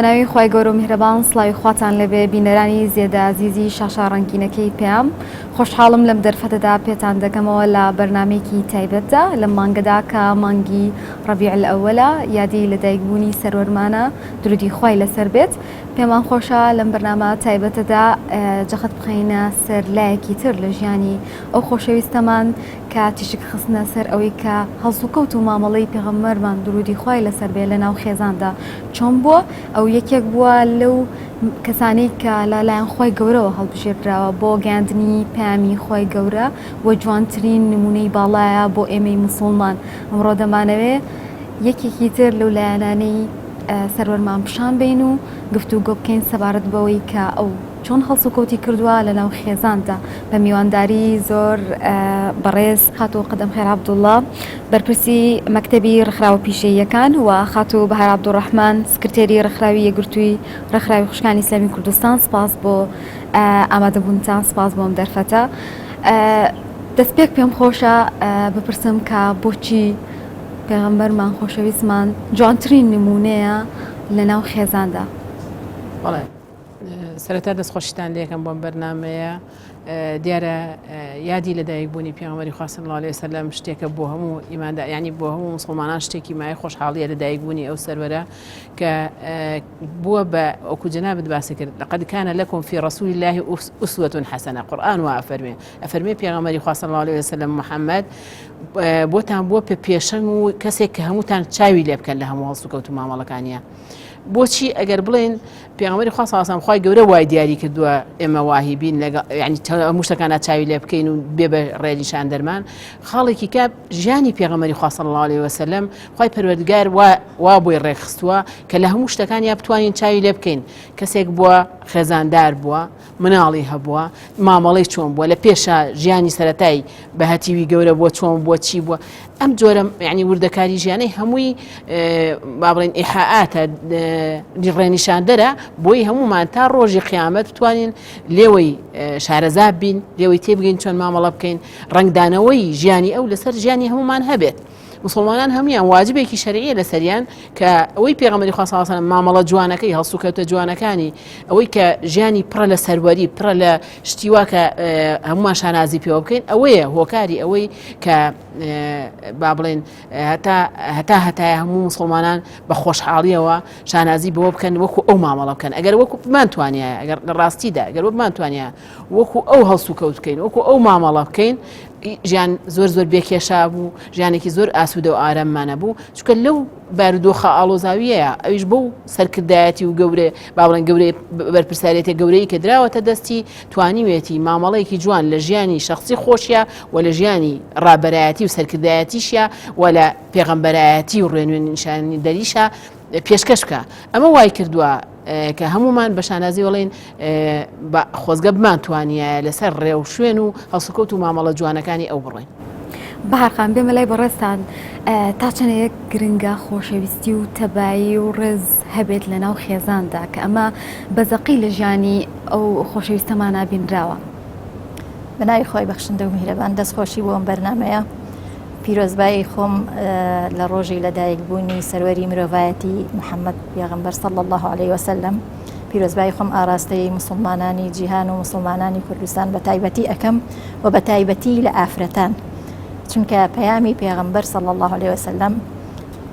بەناوی خی گەورە و میهرەبان سڵاوی خواتان لەبێ بینەرانی زێدە عزیزی شاشا ڕەنگینەکەی پێم خۆشحاڵم لەم دەرفەتەدا پێتان دەکەمەوە لە بەرنمێکی تایبەتدا لە مانگەدا کە مانگی ڕەبیع الئەوەلە یادی لەدایکبوونی سەروەرمانە درودی خوای لەسەر بێت. پێمان خۆشە لەم بەرنامە تایبەتەدا جەخت بخەینە سەر لایەکی تر لە ژیانی ئەو خۆشەویستەمان کە تیشک خستنە سەر ئەوەی کە هەڵسو کەوت و مامەڵەی پێغەمبەرمان درودی خوای لەسەر بێ لە ناو خێزاندا چۆن بووە. ئەو یەکێک بووە لەو کەسانەی کە لەلایەن خۆی گەورەوە هەڵبژێردراوە بۆ گەاندنی پامی خۆی گەورە وە جوانترین نمونەی باڵایە بۆ ئێمەی موسڵمان. ئەمڕۆ دەمانەوێ یەکێکی تر لەو لایەنانەی سەروەرمان پیشان بین و گفتوگۆ بکەین سەبارەت بەوەی کە ئەو چۆن هەڵسوکەوتی کردووە لە ناو خێزاندا بە میوانداری زۆر بەڕێز خاتۆ قەدەم خێر عەبدوڵڵا بەرپرسی مەکتەبی ڕێکخراوە پیشەییەکان و خاتۆ بەهار عەبدوڕەحمان سکرتێری ڕێکخراوی یەکگرتووی ڕێکخراوی خوشکانی ئیسلامی کوردستان. سپاس بۆ ئامادەبوونتان، سپاس بۆم دەرفەتە. دەست پێک پێم خۆشە بپرسم کە بۆچی پێغەمبەرمان خۆشەویستمان جوانترین نمونەیە لە ناو خێزاندا. بەڵێ سەرەتا دەستخۆشیتان لێکم بۆم بەرنامەیە دیارە یادی لەدایکبوونی پێغەمبەری خوا صلی الله علیه وسلم شتێکە بۆ هەموو ئیماندا یعنی بۆ هەموو مسڵمانان شتێکی مای خۆشحاڵیە لەدایکبوونی ئەو سەروەرە کە بووە بە ئەوکو جەنابەت باسی کرد لەقەد کان لەکم فی رەسوول الله ئوسوة حەسەنە. قورئان وا ئەفەرمێ پێغەمبەری خوا صلی الله علیه وسلم محەممەد بۆتان بووە پێشەنگ و کەسێک کە هەمووتان چاوی لێ بکەن لە هەموو هەڵسوکەوت و مامەڵەکانیە. بۆچی ئەگەر بڵێن پێغەمبەری خوا صلی الله علیه وسلم خوای گەورە وای دیاری کردووە ئێمە واهیبین لەگەڵ یعنی هەموو شتەکانە چاوی لێ بکەین و بێ بە ڕێنیشان دەرمان خاڵێکی کە ژیانی پێغەمبەری خوا صلی الله علیه وسلم خوای پەروەردگار وا بۆی ڕێخستووە کە لە هەموو شتەکانیا بتوانین چاوی لێ بکەین. کەسێک بووە خێزاندار بووە، مناڵی هەبووە، مامەڵەی چۆن بووە، لە پێشە ژیانی سەرەتایی بە هەتیوی گەورە بووە چۆن بووە چی بووە. ئەم جۆرە یعنی وردەکاری ژیانەی هەمووی با بڵێن ئیحاءاتە ڕێنیشاندەرە بۆی هەمومان تا ڕۆژی قیامەت بتوانین لێوەی شارەزاب بین، لێوەی تێبگەین چۆن مامەڵە بکەین، ڕنگدانەوەی ژیانی ئەو لەسەر ژیانی هەمومان هەبێت. مسلمانان هەمویان واجبێکی شەرعیە لەسەریان کە ئەوەی پێغەمبەری خوا صلی الله علیه وسلم مامەڵە جوانەکەی هەڵسوکەوتە جوانەکانی ئەوەی کە ژیانی پڕە لە سەروەری پڕە لە شتیوا کە هەمومان شانازی پێوە بکەین ئەوەیە هۆکاری ئەوەی کە با بڵێن هەتای هەموو مسلمانان بە خۆشحاڵیەوە شانازی بەوە بکەن وەکو ئەو مامەڵە بکەن. ئەگەر وەکو بمانتوانە ئەگەر لە ڕاستیدا ئەگەر وە بمانتوانە وەکو ئەو هەڵسوکەوت بکەین وەکو ئەو مامەڵە بکەین ژیان زۆر بێکێشا بوو، ژیانێکی زۆر ئاسوودە و ئاراممانە بوو چونکە لەو بارودۆخە ئاڵۆزاویەیە ئەویش بەو سەرکردایەتی و گەورێ با بڵێن گەورەی بەرپرساریەتی گەورەی کە دراوەتە دەستی توانیوێتی مامەڵەیەکی جوان لە ژیانی شخصی خۆشیە و لە ژیانی ڕابەرایەتی و سەرکردایەتیشە و لە پێغەمبەرایەتی و ڕێنوێن نیشانی دەریشە پێشکەش بکە. ئەمە وای کردووە کە هەمومان بە شانازی وڵێن خۆزگە بمانتوانیە لەسەر ڕێو شوێن و هەڵسوکەوت و مامەڵە جوانەکانی ئەو بڕێن. بەهارخان بێمە لای بەڕێستان تا چەندەیەک گرنگە خۆشەویستی و تەبایی و ڕێز هەبێت لە ناو خێزاندا کە ئەمە بەزەقی لە ژیانی ئەو خۆشەویستەمانە بینراوە. بەناوی خۆی بەخشندە و میهرەبان دەستخۆشی بۆم بەرنامەیە. پیرۆزبایی خۆم لە ڕۆژی لەدایکبوونی سەروەری مرۆڤایەتی محەممەد پێغەمبەر صلی الله علیه وسلم پیرۆزبایی خۆم ئاراستەی مسلمانانی جیهان و مسلمانانی کوردستان بە تایبەتی ئەەکەم و بە تایبەتی لە ئافرەتان چونکە پەیامی پێغەمبەر صلی الله علیه وسلم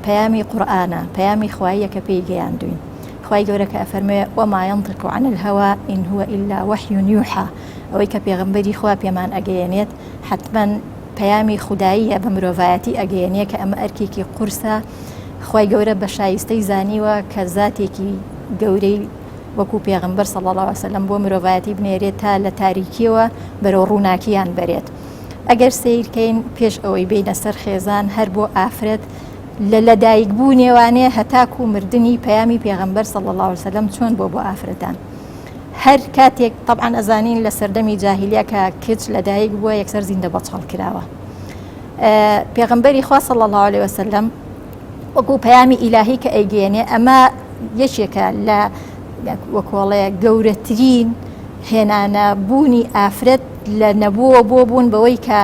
پەیامی قورئانە، پەیامی خواییە کە پێی گەیاندوین. خوای گەورە کە ئەفەرمێ وما ينطق عن الهوى إن هو إلا وحي يوحى. ئەوەی کە پێغەمبەری خوا پێمان ئەگەیەنێت حتماً پەیامی خوداییە بە مرۆڤایەتی ئەگەیەنێ کە ئەمە ئەرکێکی قورسە. خوای گەورە بە شایستەی زانیوە کە زاتێکی گەورەی وەکو پێغەمبەر صلی الله علیه وسلم بۆ مرۆڤایەتی بنێرێت تا لە تاریکیەوە بەرەو ڕووناکییان بەرێت. ئەگەر سیرکەین پێش ئەوەی بینە سەر خێزان هەر بۆ ئافرەت لە لەدایکبوونێوانێ هەتاکو مردنی پەیامی پێغەمبەر صلی الله علیه وسلم چۆن بۆ ئافرەتان. هەر کاتێک طبعاً ئەزانین لە سەردەمی جاهیلیا کە کچ لەدایک بووە یەکسەر زیندە بەچەڵ کراوە. پێغەمبەری خوا صلی الله علیه وسلم وەکو پەیامی ئیلاهی کە ئەیگەیەنێ ئەمە یەکێکە لە وەکوڵێ گەورەترین هێنانە بوونی ئافرەت لە نەبووە بۆ بوون بەوەی کە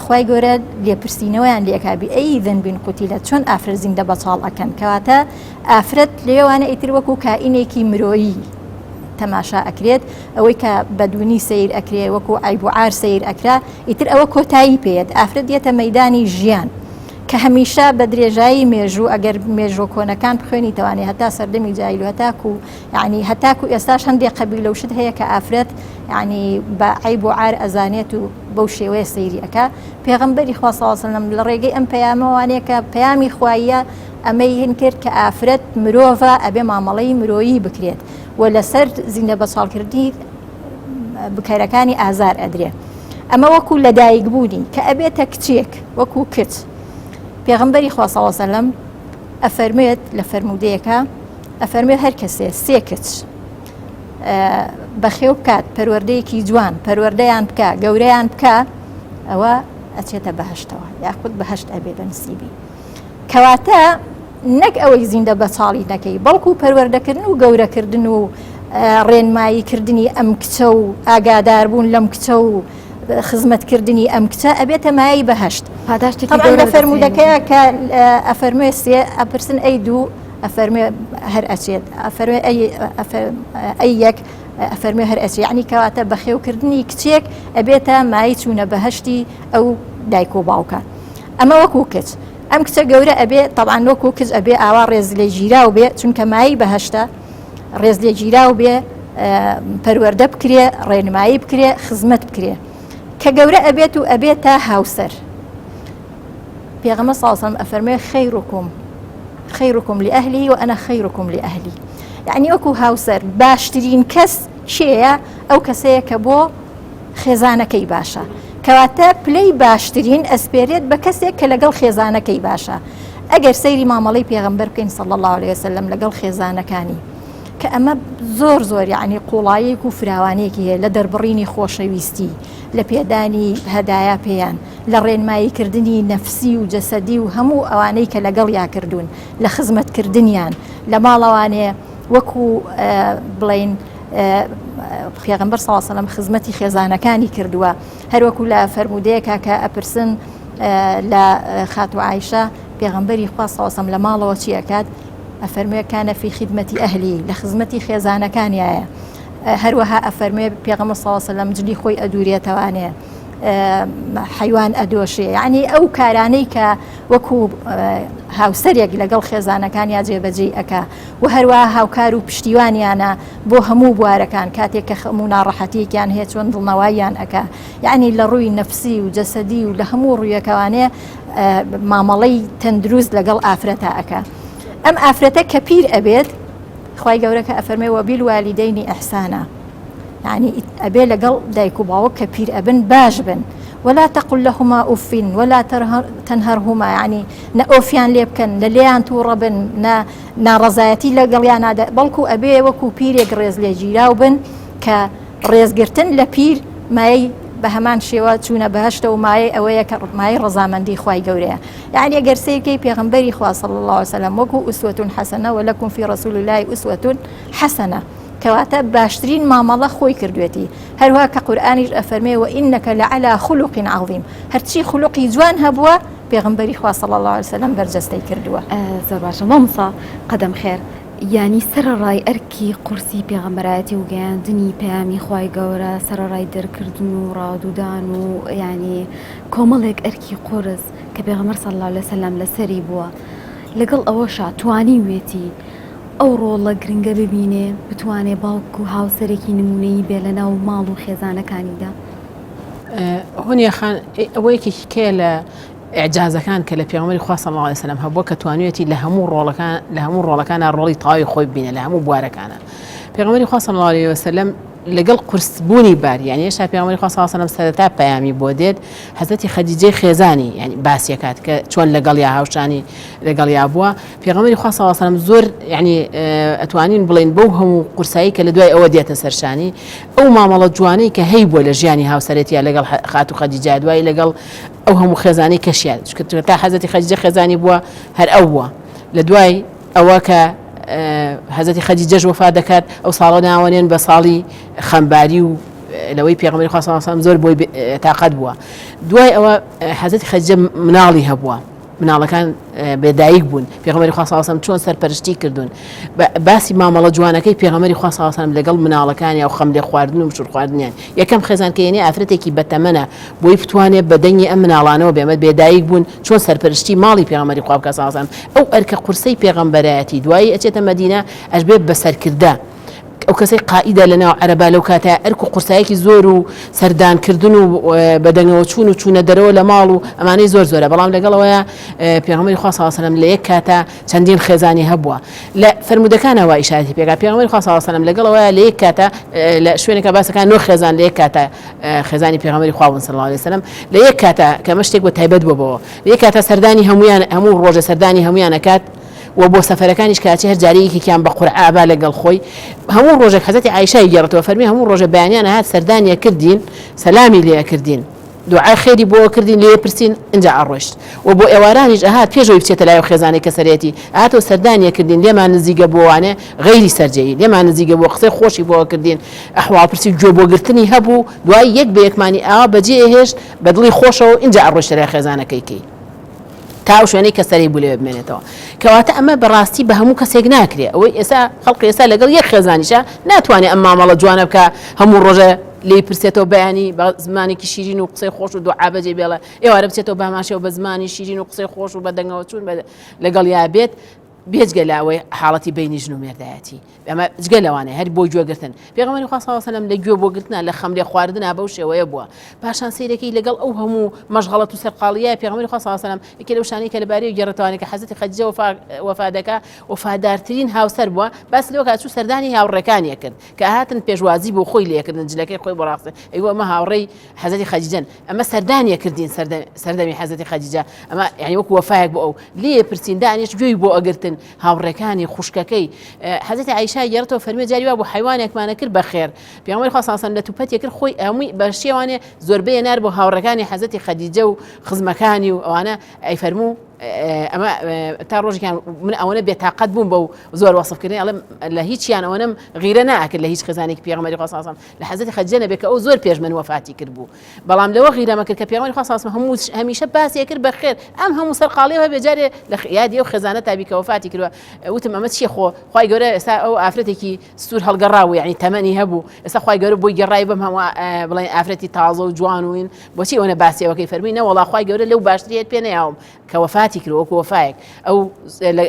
خی گەورە لێپرسینەوەیان لێکابی ئەیدەن بین قوتیلە چۆن ئافرەت زیندە بەچاڵ ئەکەن کەواتە ئافرەت لێوانە ئیتر وەکو کائینێکی مرۆیی تەماشا ئەکرێت ئەوەی کە بەدونی سیر ئەکرێ وەکو عیب و عار سیر ئەکرا ئیتر ئەوە کۆتایی پێێت ئافرەت دێتە مەدانی ژیان کە هەمیشە بە درێژایی مێژوو ئەگەر مێژۆ کۆنەکان بخوێنی توانێت هەتا سەردەمی جایل و هەتاکو ینی هەتاکو ئێستاش هەندێک قەبیلە و شت هەیە کە ئافرەت ینی بە عیب و عار ئەزانێت و بەو شێوەیە سەیری ئەکا پێغەمبەری خوا صلی الله علیه و سلم لە ڕێگەی ئەم پەیامەوانەیە کە پەیامی خواییە ئەمەی هین کرد کە ئافرەت مرۆڤە ئەبێ مامەڵەی مرۆیی بکرێت و لەسەر زیندە بەچاڵکردنی بکەرەکانی ئازار ئەدرێ ئەمە وەکو لەدایک بوونی کە ئەبێتە کچێک وەکو کچ پێغەمبەری خوا صلی الله علیه و سلم ئەفەرمێت لە فەرمودەیەکە ئەفەرمێت هەر کەسێ سێ کچ بەخێو بکات پەروەردەیەکی جوان پەروەردەیان بکە گەورەیان بکە ئەوە ئەچێتە بەهەشتەوە یاخود بەهەشت ئەبێ بە نسیبی کەواتە نەک ئەوەی زیندە بەچاڵی نەکەی بەڵکو پەروەردەکردن و گەورەکردن و ڕێنماییکردنی ئەم کچە و ئاگاداربوون لەم کچە و خزمەتکردنی ئەم کچە ئەبێتە مای بەهەشت طبعا لە فەرمودەکەیە کە ئەفەرمێ سێ ئەپرسن ئەی دوو ئەفەرمێ هەر ئەچێت ئەفەرمێ ئەی یەک ئەفەرمێ هەر ئەچێت یعنی کەواتە بەخێوکردنی کچێک ئەبێتە مای چوونە بەهەشتی ئەو دایک و باوکە ئەمە وەکو کچ ئەم کچە گەورە ئەبێ طبعا وەکو کچ ئەبێ ئاوا ڕێز لێ گیرا و بێ چونکە مای بەهەشتە ڕێز لێ گیرا و بێ پەروەردە بکرێ ڕێنمایی بکرێ خزمەت بکرێ کە گەورە ئەبێت و ئەبێتە هاوسەر پێغەمبەر صلی الله علیه و سلم ئەفەرمێ خەیرکم لأهلی و ئەنا خەیرکم لأهلی یعنی وەکو هاوسەر باشترین کەس کێیە ئەو کەسەیە کە بۆ خێزانەکەی باشە کەواتە پلەی باشترین ئەسپێرێت بە کەسێک کە لەگەڵ خێزانەکەی باشە ئەگەر سەیری مامەڵەی پێغەمبەر بکەین صلی الله علیه وسلم لەگەڵ خێزانەکانی کە ئەمە زۆر یعنی قوڵایەک و فراوانەیەکی هەیە لە دەربڕینی خۆشەویستی لە پێدانی هەدایە پێیان لە ڕێنماییکردنی نەفسی و جەسەدی و هەموو ئەوانەی کە لەگەڵ یا کردوون لە خزمەتکردنیان لە ماڵەوانەیە وەکو بڵین پێغەمبەر صلی الله علیه و سلم خزمەتی خێزانەکانی کردووە هەروەکو لە فەرمودەیەکە کە ئەپرسن لە خاتو عایشە پێغەمبەری خوا صلی الله علیه و سلم لە ماڵەوە چی ئەکات ئەفەرمێ کانە فی خدمەتی ئەهلی لە خزمەتی خێزانەکانیایە هەروەها ئەفەرمێ پێغەمبەر صلی الله علیه و سلم جلی خۆی ئەدورێتەوانێ حیوان ئەدۆشێ یعنی ئەو کارانەی کە وەکو هاوسەرێک لەگەڵ خێزانەکانیا جێبەجێ ئەکا و هەروەها هاوکار و پشتیوانیانە بۆ هەموو بوارەکان کاتێک کە هەموو ناڕەحەتیەکیان هەیە چۆن دڵنەواییان ئەکا یعنی لە ڕووی نەفسی و جەسەدی و لە هەموو ڕوویەکەوانێ مامەڵەی تەندروست لەگەڵ ئافرەتە ئەکا ئەم ئافرەتە کە پیر ئەبێت خی گەورەکە ئەفەرمێ وەبیلوالیدەینی ئەحسانە يعني أبي لقل دايكو باوك كبير أبن باش بن ولا تقل لهما أف ولا تنهرهما يعني نأوفيان ليبكن لليان توربن نا رزايتي لقل يانا بلكو أبي وكو بيريك ريز لجيراو بن كريز قرتن لبير ماي بهمان شێوە چوونە بەهەشتە و مایە ئەوەیە کە مای ڕەزامەندی خوای گەورەیە یعنی ئەگەر سیرکەی پێغەمبەری خوا صلی الله عليه وسلم وەکو ئوسوەتون حەسەنە وەلەکم فی رەسوول الله ئوسوەتون حەسەنە کەواتە باشترین مامەڵە خۆی کردوێتی هەروها کە قورئانیش ئەفەرمێ وئینەکە لەعەلا خولوق عەظیم هەرچی خولوقی جوان هەبووە پێغەمبەری خوا صلی الله عليه وسلم بەرجەستەی کردووە زۆر باشە مامۆستا قەدەم خێر یعنی سەرەڕای ئەرکی قورسی پێغەمبەرایەتی و گەیاندنی پەیامی خوای گەورە سەرەڕای دەرکردن و ڕادودان و یعنی کۆمەڵێک ئەرکی قورس کە پێغەمبەر صلی الله عليه وسلم لەسەری بووە لەگەڵ ئەوەشا توانی وێتی ئەو ڕۆڵە گرنگە ببینێ بتوانێ باوک و هاوسەرێکی نمونەیی بێ لە ناو ماڵ و خێزانەکانیدا هونیە خان ئەوەیەکی کێ لە ئەعجازەکان کە لە پێغەمبەری خوا صلی الله عليه وسلم هەبووە کە توانوێتی لە هەموو ڕۆڵەکانە ڕۆڵی تەواوی خۆی ببینێ لە هەموو بوارەکانە پێغەمبەری خوا صلی الله عليه وسلم لەگەڵ قورسبوونی بار یعنی هێشتا پێغەمبەری خوا صلی الله عليه وسلم سەرەتا پەیامی بۆ دێت حەزەتی خەدیجەی خێزانی یعنی باسیەکات کە چۆن لەگەڵ یا هاوشانی لەگەڵ یا بووە پێغەمبەری خوا صلی الله عليه وسلم زۆر یعنی ئەتوانین بڵێن بەو هەموو قورسایی کە لە دوای ئەوە دێتە سەرشانی ئەو مامەڵە جوانەی کە هەی بووە لە ژیانی هاوسەرەتیە لەگەڵ خات و خەدیجە دوای لەگەڵ ئەو هەموو خێزانی کەشیان تا حەزەتی خەدیجە خێزانی بووە هەر ئەو بووە لە دوای ئەوە کە حەزەتی خەدیجەش وەفات دەکات ئەو ساڵە ناوەنێن بە ساڵی خەمباری و لەوەی پێغەمبەری خوا صلی الله علیه و سلم زۆر بۆی تاقەت بووە. دوای ئەوە حەزەتی خەدیجە مناڵی هەبووە، مناڵەکان بێدایک بوون، پێغەمبەری خوا صلی الله علیه و سلم چۆن سەرپەرشتی کردوون. باسی مامەڵە جوانەکەی پێغەمبەری خوا صلی الله علیه و سلم لەگەڵ مناڵەکانی و خەم لێ خواردن و مشور خواردنیان یەکەم خێزانکەیەنی ئافرەتێکی بەتەمەنە بۆی بتوانێت بەدەنگی ئەم مناڵانەوە بێمە بێدایک بوون چۆن سەرپەرشتی ماڵی پێغەمبەری خوا بکات صلی الله علیه و سلم. ئەو ئەرکە قورسەی پێغەمبەرایەتی دوایی ئەچێتە مەدینە ئەش بێت بەسەرکردە. ئەو کەسەی قائیدە لەناو عەرەبا لەو کاتە ئەرک و قورسایەکی زۆر و سەردانکردن و بەدەنگەوە چوون و چوونە دەرەوە لە ماڵ و ئەمانەی زۆرە، بەڵام لەگەڵەوەیە پێغەمبەری خوا صلی الله علیه و سلم لە یەک کاتە چەندین خێزانی هەبووە. لە فەرمودەکانەوە ئیشارەتی پێکا پێغەمبەری خوا صلی الله علیه و سلم لەگەڵەوەیە لە یەک کاتە لە شوێنێکە باسەکان 9 خێزان لە یەک کاتە خێزانی پێغەمبەری خوا صلی الله علیه و سلم لە یەک کاتە کە مەشتێک بۆ تایبەت بووەوە، لە یەک کاتە سەردانی هەموو ڕۆژە سەردانی هەمویان ئەکات و بۆ سەفەرەکانیش کاچی هەر جارەیەکێکیان بە قورعابا لەگەڵ خۆی هەموو ڕۆژێک حەزەتی عایشای گێڕێتەوە فەرمی هەموو ڕۆژە بەیانیان هات سەردانیە کردین سەلامی لێ کردین دوعای خێری بۆ کردین لێ پرسین اینجا ئەڕۆشت و بۆ ئێوارانیش ئەهات پێشەوەی بچێتە لای خێزانی کەسەرێتی ئاتۆ سەردانیە کردین لێمان نزیگە بۆوانێ غەیری سەرجەیی لێمان نزیگە بۆ قسەی خۆشی بۆ کردین ئەحواڵ پرسی گوێ بۆگرتنی هەبوو دوای یەک بە یەکمانی ئاوا بەجێ هێشت بە دڵی خۆشەوە اینجا ئەڕۆشتە لای خێزانەکەیکەی تا شوێنەی کەسەری بوو لێ بمێنێتەوە کەواتە ئەمە بەڕاستی بە هەموو کەسێک ناکرێ ئەوەی ئێستا خەڵقی ئێستا لەگەڵ یەک خێزانیشە ناتوانێت ئەم مامەڵە جوانە بکە هەموو ڕۆژە لێی پرسێتەوە بەیانی بە زمانێکی شیرین و قسەی خۆش و دوعا بەجێ بێڵە ئێوارە بچێتەوە باماشەوە بە زمانی شیرین و قسەی خۆش و بە دەنگەوە چوون لەگەڵ یا بێت بێجگە لاوەی حاڵەتی بینی ژن و مێردایەتی ئەمە جگە لەوانەیە هەر بۆ گوێگرتن پێغەمبەری خوا صلی الله علیه و سلم لە گوێ بۆگرتنە لە خەم لێ خواردنە بەو شێوەیە بووە پاشان سەیرەکەی لەگەڵ ئەو هەموو مەشغەڵەت و سەرقاڵیە پێغەمبەری خوا صلی الله علیه و سلم یەکێ لەو شانەی کە لەبارەی گێڕێتەوانی کە حەزەتی خەدیجە وەفا دەکا وەفادارترین هاوسەر بووە باس لەوە کاتچوو سەردانی هاوڕێکانیە کرد کە هاتن پێشوازی بۆ خۆی لێکردن جلەکەی خۆی بۆ ڕاستە ئەیوە ئەمە هاوڕێی حەزەتی خەدیجەن ئەمە سەردانیە کردین سەردەمی حەزەتی خەدیجە ئەمە یعنی وەکو وەفایەک بۆ ئەو لێ پرسین دانیش گوێی بۆ ئەگرتن هاوڕێکانی خوشکەکەی حەزەتی عایشا گێڕێتەوە فەرمی جاری وا بۆ حیوانێکمانە کرد بەخێر پێغەمبەری خوا صلی الله علیه و سلم لە توپەتێک کرد خۆی هەمووی بە شێوانێ زۆربەی نار بۆ هاوڕەکانی حەزەتی خەدیجە و خزمەکانی و ئەوانە ئەی فەرموو ئەمە تا ڕۆژێکیان من ئەوەنە بێتاقەت بووم بە زۆر وەسفکردنی ئەڵێم لە هیچیان ئەوەنم غیرە ناکرد لە هیچ خێزانێکی پێغەمبەری خوا صلی الله علیه و سلم لە حەزەتی خەدیجە نەبێت کە ئەو زۆر پێش من وەفاتی کرد بوو بەڵام لەوە غیرەمە کرد کە پێغەمبەری خوا صلی الله علیه و سلم هەمیشە باسی کرد بەخێر ئەم هەموو سەرقاڵیەوە بێجارێ لە یادی ئەو خێزانە تابی کە وەفاتی کردووە وتم ئەمە چیە خوای گەورە ئێستا ئەو ئافرەتێکی سوور هەڵگەڕاوە یعنی تەمەنی هەبوو ئێستا خوای گەورە بۆی گەڕای بەم هەموو بڵێن ئافرەتی تازە و جوان وین بۆچی ئەوەنە باسیەوەکەی فەرمی نەوەڵا خوای گەورە لەو باشتریت پێ نەیاوم کە وەفاتی کرد وەکو وەفایەک ئەو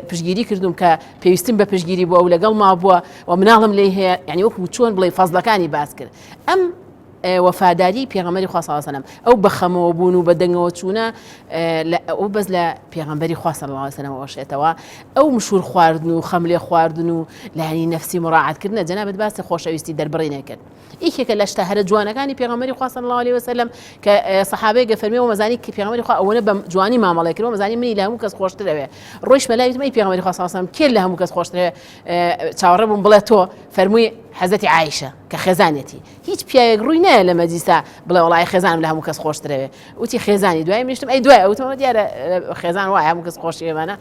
پشگیری کردوم کە پێویستم بە پشگیری بووە و لەگەڵ ما بووە و مناڵم لێ هەیە یعنی وەکو چۆن بڵێ فەزلەکانی باس کرد ئەم وەفاداری پێغەمبەری خوا صلی الله علیه و سلم ئەو بەخەمەوە بوون و بەدەنگەوە چوونە ئەو بەس لە پێغەمبەری خوا صلی الله علیه و سلم وەشێتەوە ئەو مشور خواردن و خەم لێ خواردن و لانی نەفسی مراعاتکردنە جەنابەت باسی خۆشەویستی دەربڕینێ کرد یەکێکە لە شتە هەرە جوانەکانی پێغەمبەری خوا صلی الله علیه و سلم کە سەحابەی گەفەرمیەوە مەزانی کە پێغەمبەری خوا ئەوەنە بە جوانی مامەڵەی کردەوە مەزانی منی لە هەموو کەس خۆشترەوێ ڕۆیش مەلای وتم ئەی پێغەمبەری خوا صلی الله علیه و سلم کێ لە هەموو کەس خۆشترەوێ چاوەڕێ بووم بڵێ تۆ فەرمووی حەزەتی عایشە کە خێزانێتی هیچ پیاوێک ڕووی نایە لە مەجلیسا بڵێ وەڵای خێزانم لە هەموو کەس خۆشترەوێ وتی خێزانی دوای منیشتم ئەی دوای ئەوتمەوە دیارە خێزان وایە هەموو کەس خۆشی ئێمانە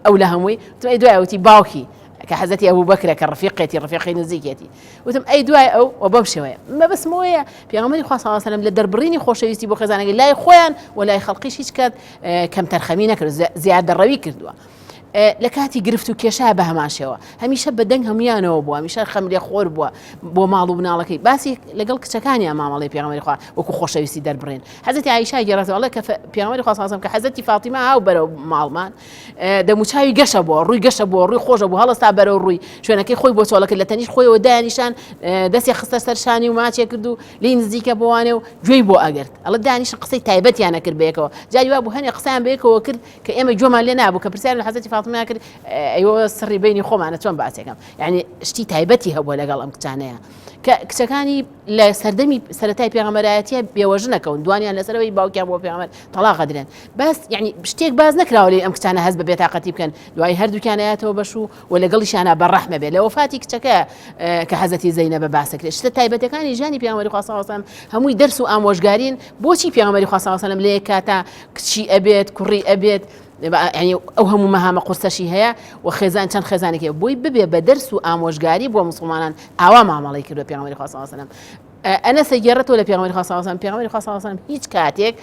ئەو لە هەمووی وتم ئەی دوای ئەوتی باوکی کە حەزەتی ئەبوو بەکرە کە ڕەفیقی نزیکێتی وتم ئەی دوای ئەو و بەم شێوەیە مەبەسمەوەیە پێغەمبەری خوا صلی الله علیه و سلم لە دەربڕینی خۆشەویستی بۆ خێزانەکەی لای خۆیان و لای خەڵقیش هیچ کات کەم تەرخەمی نەکرد زیادەڕەوی کردووە لە کاتی گرفت و کێشا بە هەماشەوە هەمیشە بەدەنگ هەمویانەوە بووە هەمیشە خەم لێ خۆر بووە بۆ ماڵ و مناڵەکەی باسی لەگەڵ کچەکانیان مامەڵەی پێغەمبەری خوا وەکو خۆشەویستی دەربڕین حەزەتی عایشا گێڕێتەوە کە پێغەمبەری خوا صلی الله علیه و سلم کە حەزەتی فاتیمە هاو بەرەو ماڵمان دەموچاوی گەشە بووە ڕووی گەشە بووە ڕووی خۆشە بوو هەڵستا بەرەو ڕووی شوێنەکەی خۆی بۆ چۆڵەکرد لە تەنیش خۆیەوە دانیشان دەستی خستە سەر شانی و ماچێ کرد و لی نزیکە بۆوانێ و گوێی بۆ ئەگرت ئەڵە دانیشن قسەی تایبەتیانە کرد بەیەکەوە جاری وا بوو هەنێ قسەیان بەیەکەوە کرد کە ئێمە گوێمان لێ نابوو کە پرسیار لە حەزەتی فاتیمە کرد ئەیوە سڕی بینی خۆمانە چۆن باسێکم یعنی شتی تایبەتی هەبووە لەگەڵ ئەم کچانەیە کە کچەکانی لە سەردەمی سەرەتای پێغەمبەرایەتیە بێوەژن نەکەون دوانیان لەسەرەوەی باوکیان بۆ پێغەمبەر تەلاق درێن بەس یعنی شتێک باز نەکراوە لێ ئەم کچانە هەست بە بێتاقەتی بکەن دوای هەردووکیانەیەتەوە بەش و لەگەڵیشانە بەڕەحمە بێ لە وەفاتی کچەکە کە حەزەتی زەینەبە باسەکرێت شتە تایبەتەکانی ژیانی پێغەمبەری خوا صلی الله علیه و سلم هەمووی دەرس و ئامۆژگارین بۆچی پێغەمبەری خوا صلی الله علیه و سلم لە یەک کاتە کچی ئەبێت کوڕی ئەبێت يعني ئەو هەموو مەهامە قورسەشی هەیە و خێزان چەند خێزانێکی بۆی ببێ بە دەرس و ئامۆژگاری بۆ مسلمانان ئاوا مامەڵەی کردو پێغەمبەری خوا صلی الله علیه و سلم أنا سيارته ولا بيغمر خاصة وسلم بيغمر خاصة وسلم هيج كاتيك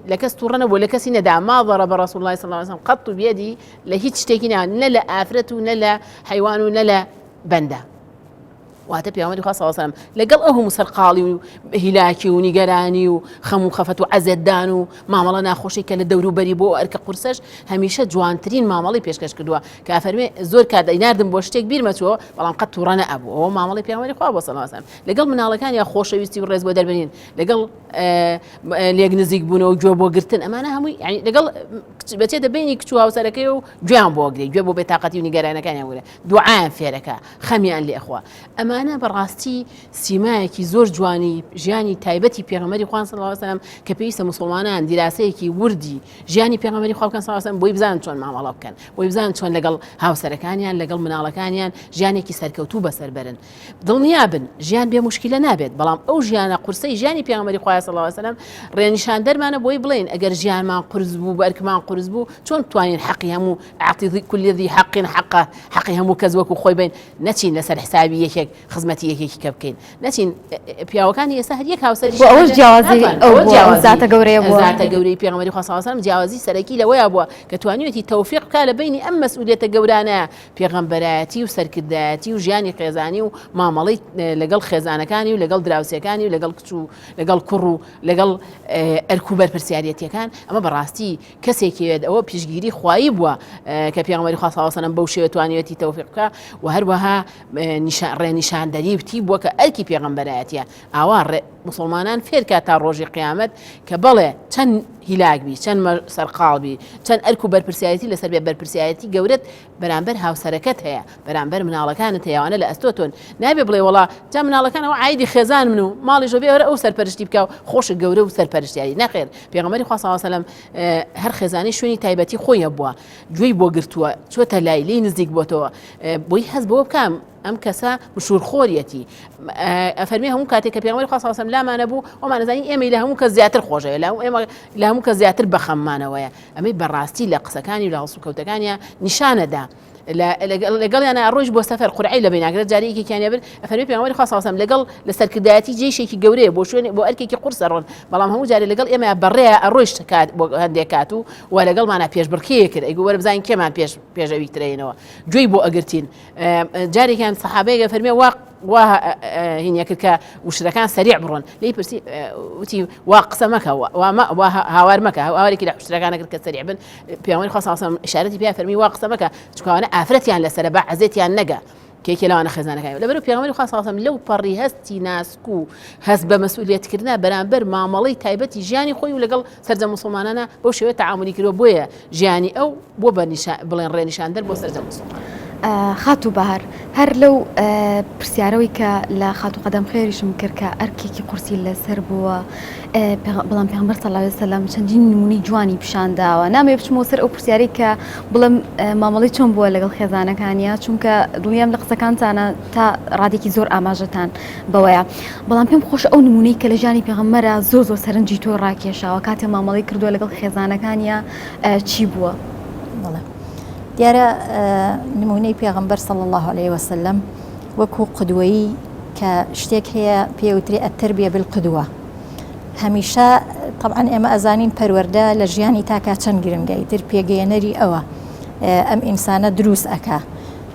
لكس تورنا ولا كسي ندع ما ضرب رسول الله صلى الله عليه وسلم قط بيدي لهيج تيجينا نلا آفرته نلا حيوان نلا بنده وهذا بيغمر خاصة وسلم لقل أهو مسرقالي وهلاكي ونيجراني وخمو خفت وعزدان ومعملنا خوشي كلا الدور بريبو أرك قرصش هميشه جوانترين معملي بيشكش كدوا كافرمي زور كاد يناردم بوشتي كبير متو بلان قد تورنا أبو هو معملي بيغمر خاصة صلى الله عليه وسلم لقل من الله كان يا خوشي ويستي والرئيس بدر بنين لقل ليجنزيك بونو وجوبو قرتن أمانة همي يعني لقل بتيدا بيني كتوها وسركي وجوان بوقري جوبو بطاقتي ونيجرانا كان يقول دعاء فيركا خميان لإخوة أنا بەڕاستی سیمایەکی زۆر جوانی ژیانی تایبەتی پێغەمبەری خوا صلی الله علیه و سلم کە پێویستە مسلمانان دیراسەیەکی وردی ژیانی پێغەمبەری خوا بکەن صلی الله علیه و سلم بۆی بزانن چۆن مامەڵە بکەن بۆی بزانن چۆن لەگەڵ هاوسەرەکانیان لەگەڵ مناڵەکانیان ژیانێکی سەرکەوتوو بەسەر بەرن دڵنیابن ژیان بێ موشکیلە نابێت بەڵام ئەو ژیانە قورسەی ژیانی پێغەمبەری خوا صلی الله علیه و سلم ڕێنیشان دەرمانە بۆی بڵێن ئەگەر ژیانمان قورس بوو بەرکمان قورس بوو چۆن توانین حەقی هەموو عەقی كل ذي حەقی هەموو کەس وەکو خۆی بین نەچین لەسەر حسابی یەکێک خزمەتی یەکێکی کە بکەین نەچین پیاوەکانی ئێستا هەر یەک هاوسەری ئەوەش جیاوازی ئەو زاتە گەورەیە بووە زاتە گەورەی پێغەمبەری خوا صلی الله علیه و سلم جیاوازی سەرەکی لەوەیە بووە کە توانیوێتی تەوفیق بکات لە بینی ئەم مەسئولیەتە گەورانەیە پێغەمبەرایەتی و سەرکردایەتی و ژیانی خێزانی و مامەڵەی لەگەڵ خێزانەکانی و لەگەڵ دراوسەکانی و لەگەڵ کچ و لەگەڵ کوڕ و لەگەڵ ئەرک و بەرپرسیارەتیەکان ئەمە بەڕاستی کەسێکێت ئەوە پیشگیری خوایی بووە کە پێغەمبەری خوا صلی الله علیه و سلم بەو شێوە توانیوێتی تەوفیق بکات و هەروەها ڕێنیشاندەری بتی بووە کە ئەرکی پێغەمبەرایەتیە ئاوا مسلمانان فێرکە تا ڕۆژی قیامەت کە بەڵێ چەند هیلاک بی چەند سەرقاڵ بی چەند ئەرک و بەرپرسیارەتی لەسەر بێ بەرپرسیارەتی گەورەت بەرامبەر هاوسەرەکەت هەیە بەرامبەر مناڵەکانت هەیەوانە لە ئەستۆتۆن نابێ بڵێ وڵا جا مناڵەکانەوە عایدی خێزان من و ماڵیشۆ بێ ئەو سەرپەرشتی بکە و خۆشە گەورە و سەرپەرشتیاری نەخێر پێغەمبەری خوا صلی الله علیه و سلم هەر خێزانەی شوێنی تایبەتی خۆیە بووە گوێی بۆ گرتووە چۆتە لای لی نزیک بۆتەوە بۆی هەست بۆ بکەم ئەم کەسە مشورخۆریەتی ئەفەرمی هەموو کاتێک کە پێغەمبەری خوا صلی الله علیه و سلم لامانە بوو ئەمانەزانی ئێمە لە هەموو کەس زیاتر خۆشەوە لە هەموو کەس زیاتر بەخەممانەوەیە ئەمەی بەڕاستی لە قسەکانی و لە هەڵسوکەوتەکانیان نیشانەدا لەگەڵیانە ڕۆژ بۆ سەفەر قورعی لە بیناگرێت جارێکیان بن ئەفەرمی پێغەمبەری خوا صلی الله علیه و سلم لەگەڵ لە سەرکردایەتی جێشێکی گەورەیە بۆ شوێن بۆ ئەرکێکی قورس ئەڕۆن بەڵام هەموو جارێ لەگەڵ ئێمە بەڕێە ئەڕۆیش کات بۆ هەندێک کات و لەگەڵمانە پێشبڕکێ کرد ئەیگو وەرە بزانین کێمان پێشەوی ترێنەوە گوێی بۆ ئەگرتین جارێکیان سەحابەیەک فەرمێ وا هینیە کرد کە وشرەکان سەریع بڕۆن لی پرسی وتی وا قسە مەکە وا هاوار مەکە هاوارێکی لە وشرەکانە کرد کە سەریع بن پێغەمبەری خوا صلی الله علیه و سلم ئیشارەتی پێ فەرمی وا قسە مەکە چونکە ئافرەتیان لەسەرە بە عەزێتیان نەگە کێکی لەوانە خێزانەکان لەبەرەوە پێغەمبەری خوا صلی الله علیه و سلم لەو پەڕی هەستی ناسک و هەست بە مەسئولیەتکردنا بەرامبەر مامەڵەی تایبەتی ژیانی خۆی و لەگەڵ سەرجەم مسلمانانە بەو شێوەیە تەعاملی کردووە بۆیە ژیانی ئەو بۆ بڵێن ڕێنیشاندەر بۆ سەرجەم مسلمانان خاتو بەهار هەر لەو پرسیارەوەی کە لە خاتو قەدەم خێریشم کرد کە ئەرکێکی قورسی لەسەر بووە بەڵام پێغەمبەر صلی الله علیه و سلم چەندین نمونەی جوانی پیشانداوە نامەوێت بچمەوە سەر ئەو پرسیارەی کە بڵێم مامەڵەی چۆن بووە لەگەڵ خێزانەکانیە چونکە دڵنیام لە قسەکانتانە تا ڕادێکی زۆر ئاماژەتان بەوەیە بەڵام پێم خۆش ئەو نمونەی کە لە ژیانی پێغەمبەرە زۆر سەرنجی تۆ ڕاکێشاوە کاتێ مامەڵەی کردووە لەگەڵ خێزانەکانیە چی بووە دیارە نمونەی پێغەمبەر صلی الله عليه وسلم وەکو قدوەیی کە شتێک هەیە پێوتری التربیة بالقدوة هەمیشە طبعا ئێمە ئەزانین پەروەردە لە ژیانی تاکا چەند گرنگای تر پێگەیەنەری ئەوە ئەم ئینسانە دروست ئەکا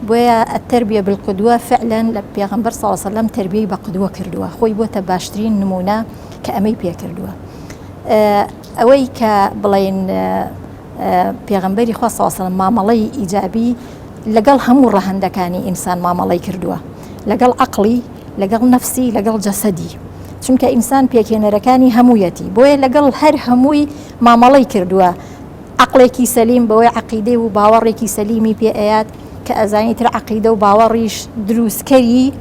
بۆیە التربیة بالقدوة فعلا لە پێغەمبەر صلی الله عليه وسلم تربیەی بە قدوە کردووە خۆی بۆتە باشترین نمونە کە ئەمەی پێ کردووە ئەوەی کە بڵێن پێغەمبەری خوا صلی الله علیه وسلم مامەڵەی ئیجابی لەگەڵ هەموو ڕەهەندەکانی ئینسان مامەڵەی کردووە لەگەڵ عەقڵی لەگەڵ نەفسی لەگەڵ جەسەدی چونکە ئینسان پێکهێنەرەکانی هەموویەتی بۆیە لەگەڵ هەر هەمووی مامەڵەی کردووە عەقڵێکی سەلیم بەوەی عەقیدەی و باوەڕێکی سەلیمی پێ ئەیات کە ئەزانیتر عەقیدە و باوەڕیش دروستکەری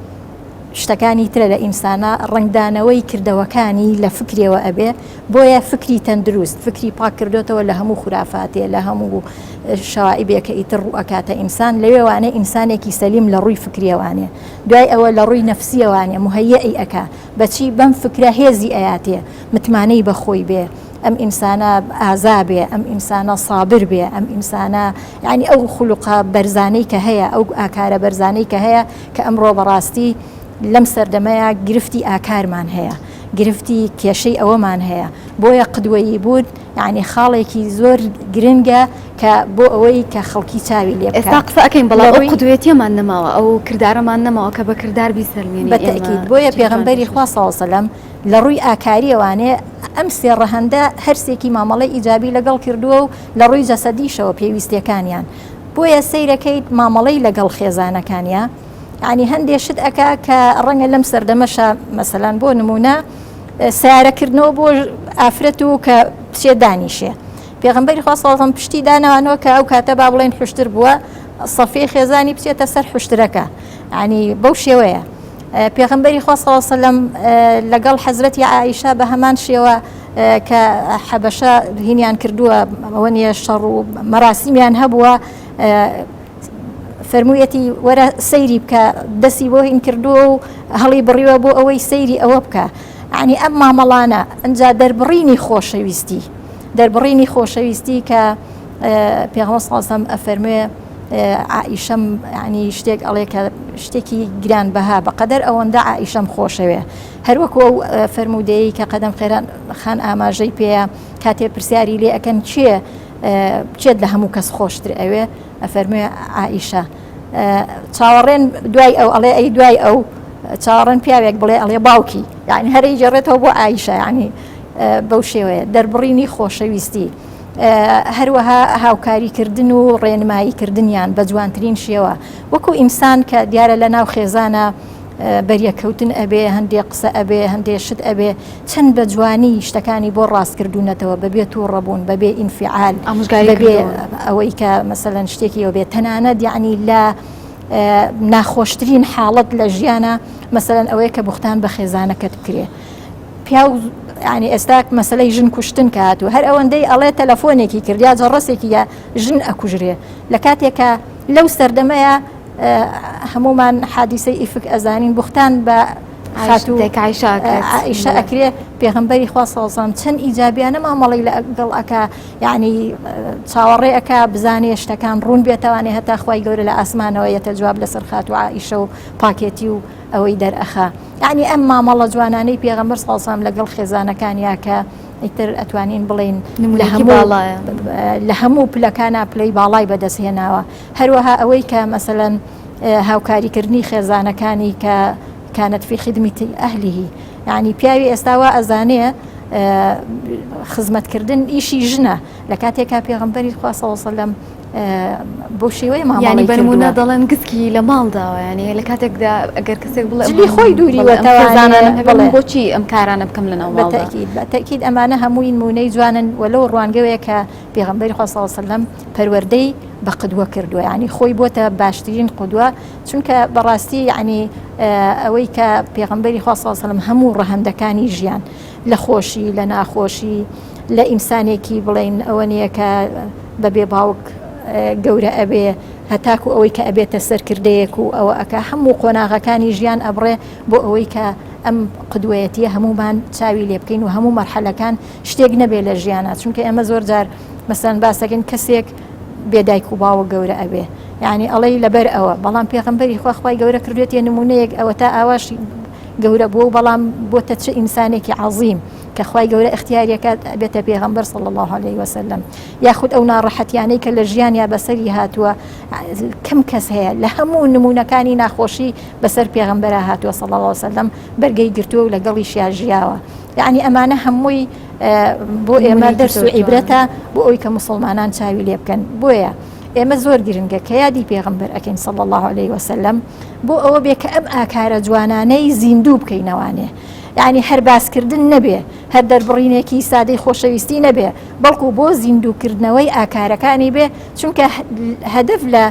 شتەکانی ترە لە ئینسانە ڕنگدانەوەی کردەوەکانی لە فکرەوە ئەبێ بۆیە فکری تەندروست فکری پاک کردوێتەوە لە هەموو خورافاتێ لە هەموو شەوائبێک کە ئیتر ڕوو ئەکاتە ئینسان لەوێوانێ ئینسانێکی سەلیم لە ڕووی فکریەوانێ دوای ئەوە لە ڕووی نەفسیەوانێ مهەیەی ئەکا بەچی بەم فکرە هێزی ئەیاتێ متمانەی بەخۆی بێ ئەم ئینسانە ئازا بێ ئەم ئینسانە سابر بێ ئەم ئینسانە یعنی ئەو خولوقە بەرزانەی کە هەیە ئەو ئاکارە بەرزانەی کە هەیە کە ئەمڕۆ بەڕاستی لەم سەردەمەیە گرفتی ئاکارمان هەیە، گرفتی کێشەی ئەوەمان هەیە، بۆیە قدوەیی بوون یعنی خاڵێکی زۆر گرنگە کە بۆ ئەوەی کە خەڵکی چاوی لێ ئێستا قسە ئەەکەین بەڵام ئەو قدوێتیەمان نەماوە ئەو کردارەمان نەماوە کە بە کردار بیسەلمێنی بەتەکید بۆیە پێغەمبەری خوا صلی الله علیه و سلم لە ڕووی ئاکاریەوانێ ئەم سێ ڕەهەندە هەرسێکی مامەڵەی ئیجابی لەگەڵ کردووە و لە ڕووی جەسەدیشەوە پێویستیەکانیان بۆیە سەیرەکەیت مامەڵەی لەگەڵ خێزانەکانیە ینی هەندێک شت ئەکا کە ڕەنگە لەم سەردەمەشە مەسەلەن بۆ نمونە سیارەکردنەوە بۆ ئافرەت و کە پچێ دانیشێ پێغەمبەری خوا صلی الله علیه و سلم پشتی داناوانەوە کە ئەو کاتە با بڵێن حوشتر بووە سەفی خێزانی بچێتە سەر حوشترەکە ینی بەو شێوەیە پێغەمبەری خوا صلی الله علیه و سلم لەگەڵ حەزرەتی عائیشە بە هەمان شێوە کە حەبەشە هینیان کردووە ئەوە نیە شەڕ و مەراسیمیان هەبووە فەرموویەتی وەرە سەیری بکە دەستی بۆ هین کردووە و هەڵی بڕیوە بۆ ئەوەی سەیری ئەوە بکە ینی ئەم مامەڵانە ئەنجا دەربڕینی خۆشەویستی کە پێغەمبەر صلی الله علیه و سلم ئەفەرموێ عائیشەم ینی شتێک ئەڵێ کە شتێکی گرانبەها بەقەدەر ئەوەندە عائیشەم خۆشەوێ هەروەکو ئەو فەرمودەیە کە قەدەم خێران خان ئاماژەی پێەیە کاتێ پرسیاری لێ ئەەکەن چێت لە هەموو کەس خۆشتر ئەوێ ئەفەرموێ عائیشە چاوەڕێن دوای ئەو ئەڵێ ئەی دوای ئەو چاوەڕێن پیاوێک بڵێ ئەڵێ باوکی یعنی هەرەی جێڕێتەوە بۆ عائیشە ینی بەو شێوەیە دەربڕینی خۆشەویستی هەروەها هاوکاریکردن و ڕێنماییکردنیان بە جوانترین شێوە وەکو ئینسان کە دیارە لە ناو خێزانە بەریەکەوتن ئەبێ هەندێک قسە ئەبێ هەندێک شت ئەبێ چەند بە جوانی شتەکانی بۆ ڕاستکردوونەتەوە بەبێ توو ڕەبوون بەبێ ئینفعال بەبێ ئەوەی کە مەسەلەن شتێکی ئەو بێت تەنانەت یعنی لە ناخۆشترین حاڵەت لە ژیانە مەسەلەن ئەوەیە کە بوختان بە خێزانەکەت بکرێ پیا ینی ئێستا مەسلەی ژن کوشتن کات و هەر ئەوەندەی ئەڵێ تەلەفۆنێکی کردیا جەڕەسێکی یا ژن ئەکوژرێ لە کاتێکە لەو سەردەمەیە هەمومان حادیسەی ئیفک ئەزانین بوختان بە عائیشە ئەکرێ پێغەمبەری خوا صلی الله علیه و سلم چەند ئیجابیانە مامەڵەی لەگەڵ ئەکا یعنی چاوەڕێ ئەکا بزانێ شتەکان ڕوون بێتەوانێ هەتا خوای گەورە لە ئاسمانەوە یەتە جواب لەسەر خات و عائیشە و پاکێتی و ئەوەی دەرئەخا یعنی ئەم مامەڵە جوانانەی پێغەمبەر صلی الله علیه و سلم لەگەڵ خێزانەکانیا کە ئیتر ئەتوانین بڵین لە هەموو پلەکانە پلەی باڵای بەدەستهێناوە هەروەها ئەوەی کە مەسەلەن هاوکاریکردنی خێزانەکانی کە كانت في خدمة أهله يعني پیاوی ئێستاوا ئەزانێ خزمەتکردن ئیشی ژنە لە کاتێکا پێغەمبەری خوا صلی الله علیه و سلم بۆ شێوەی مامەڵەی ینی بەنمونە دەڵێن گسکی لە ماڵداوە ینی لە کاتێکدا ئەگەر کەسێک بڵێ جلی خۆی دووریوەتەوانێ بۆچی ئەم کارانە بکەم لەناو ماڵدا بەتەکید ئەمانە هەمووی نمونەی جوانن وەلەو ڕوانگەوەیە کە پێغەمبەری خوا صلی الله علیه و سلم پەروەردەی بە قدوە کردووە ینی خۆی بۆتە باشترین قدوە چونکە بەڕاستی ینی ئەوەی کە پێغەمبەری خوا صلی الله علیه و سلم هەموو ڕەهەندەکانی ژیان لە خۆشی لە ناخۆشی لە ئینسانێکی بڵێن ئەوە نییە کە بەبێ باوک گەورە ئەبێ هەتاکو ئەوەی کە ئەبێتە سەرکردەیەک و ئەوە ئەکا هەموو قۆناغەکانی ژیان ئەبڕێ بۆ ئەوەی کە ئەم قدوەتیە هەمومان چاوی لێ بکەین و هەموو مەرحەلەکان شتێک نەبێ لە ژیانە چونکە ئێمە زۆر جار مەسەن باسەکەن کەسێک بێدایک و باوە گەورە ئەبێ یعنی ئەڵەی لەبەر ئەوە بەڵام پێغەمبەری خوا خوای گەورە کردوێتە نمونەیەک ئەوە تا ئاواشی گەورە بووە و بەڵام بۆتە چه ئینسانێکی عەظیم کە خوای گەورە اختیارەکە بێتە پێغەمبەر صلی الله علیه و سلم یاخود ئەو ناڕەحەتیانەی کە لە ژیانیا بەسەری هاتووە کەم کەس هەیە لە هەموو نمونەکانی ناخۆشی بەسەر پێغەمبەرە هاتووە صلی الله علیه و سلم بەرگەی گرتووە و لەگەڵیشیا ژیاوە یعنی ئەمانە هەمووی بۆ ئێمە دەرس و عیبرەتە بۆ ئەوی کە مسلمانان چاوی لێ بکەن بۆیە ئێمە زۆر گرنگە کە یادی پێغەمبەر ئەکەین صلی الله علیه و سلم بۆ ئەوە بێ کە ئەم ئاکارە جوانانەی زیندوو بکەینەوانێ یعنی هەر باسکردن نەبێ هەر دەربڕینێکی سادەی خۆشەویستی نەبێ بەڵکو بۆ زیندووکردنەوەی ئاکارەکانی بێ چونکە هەدەف لە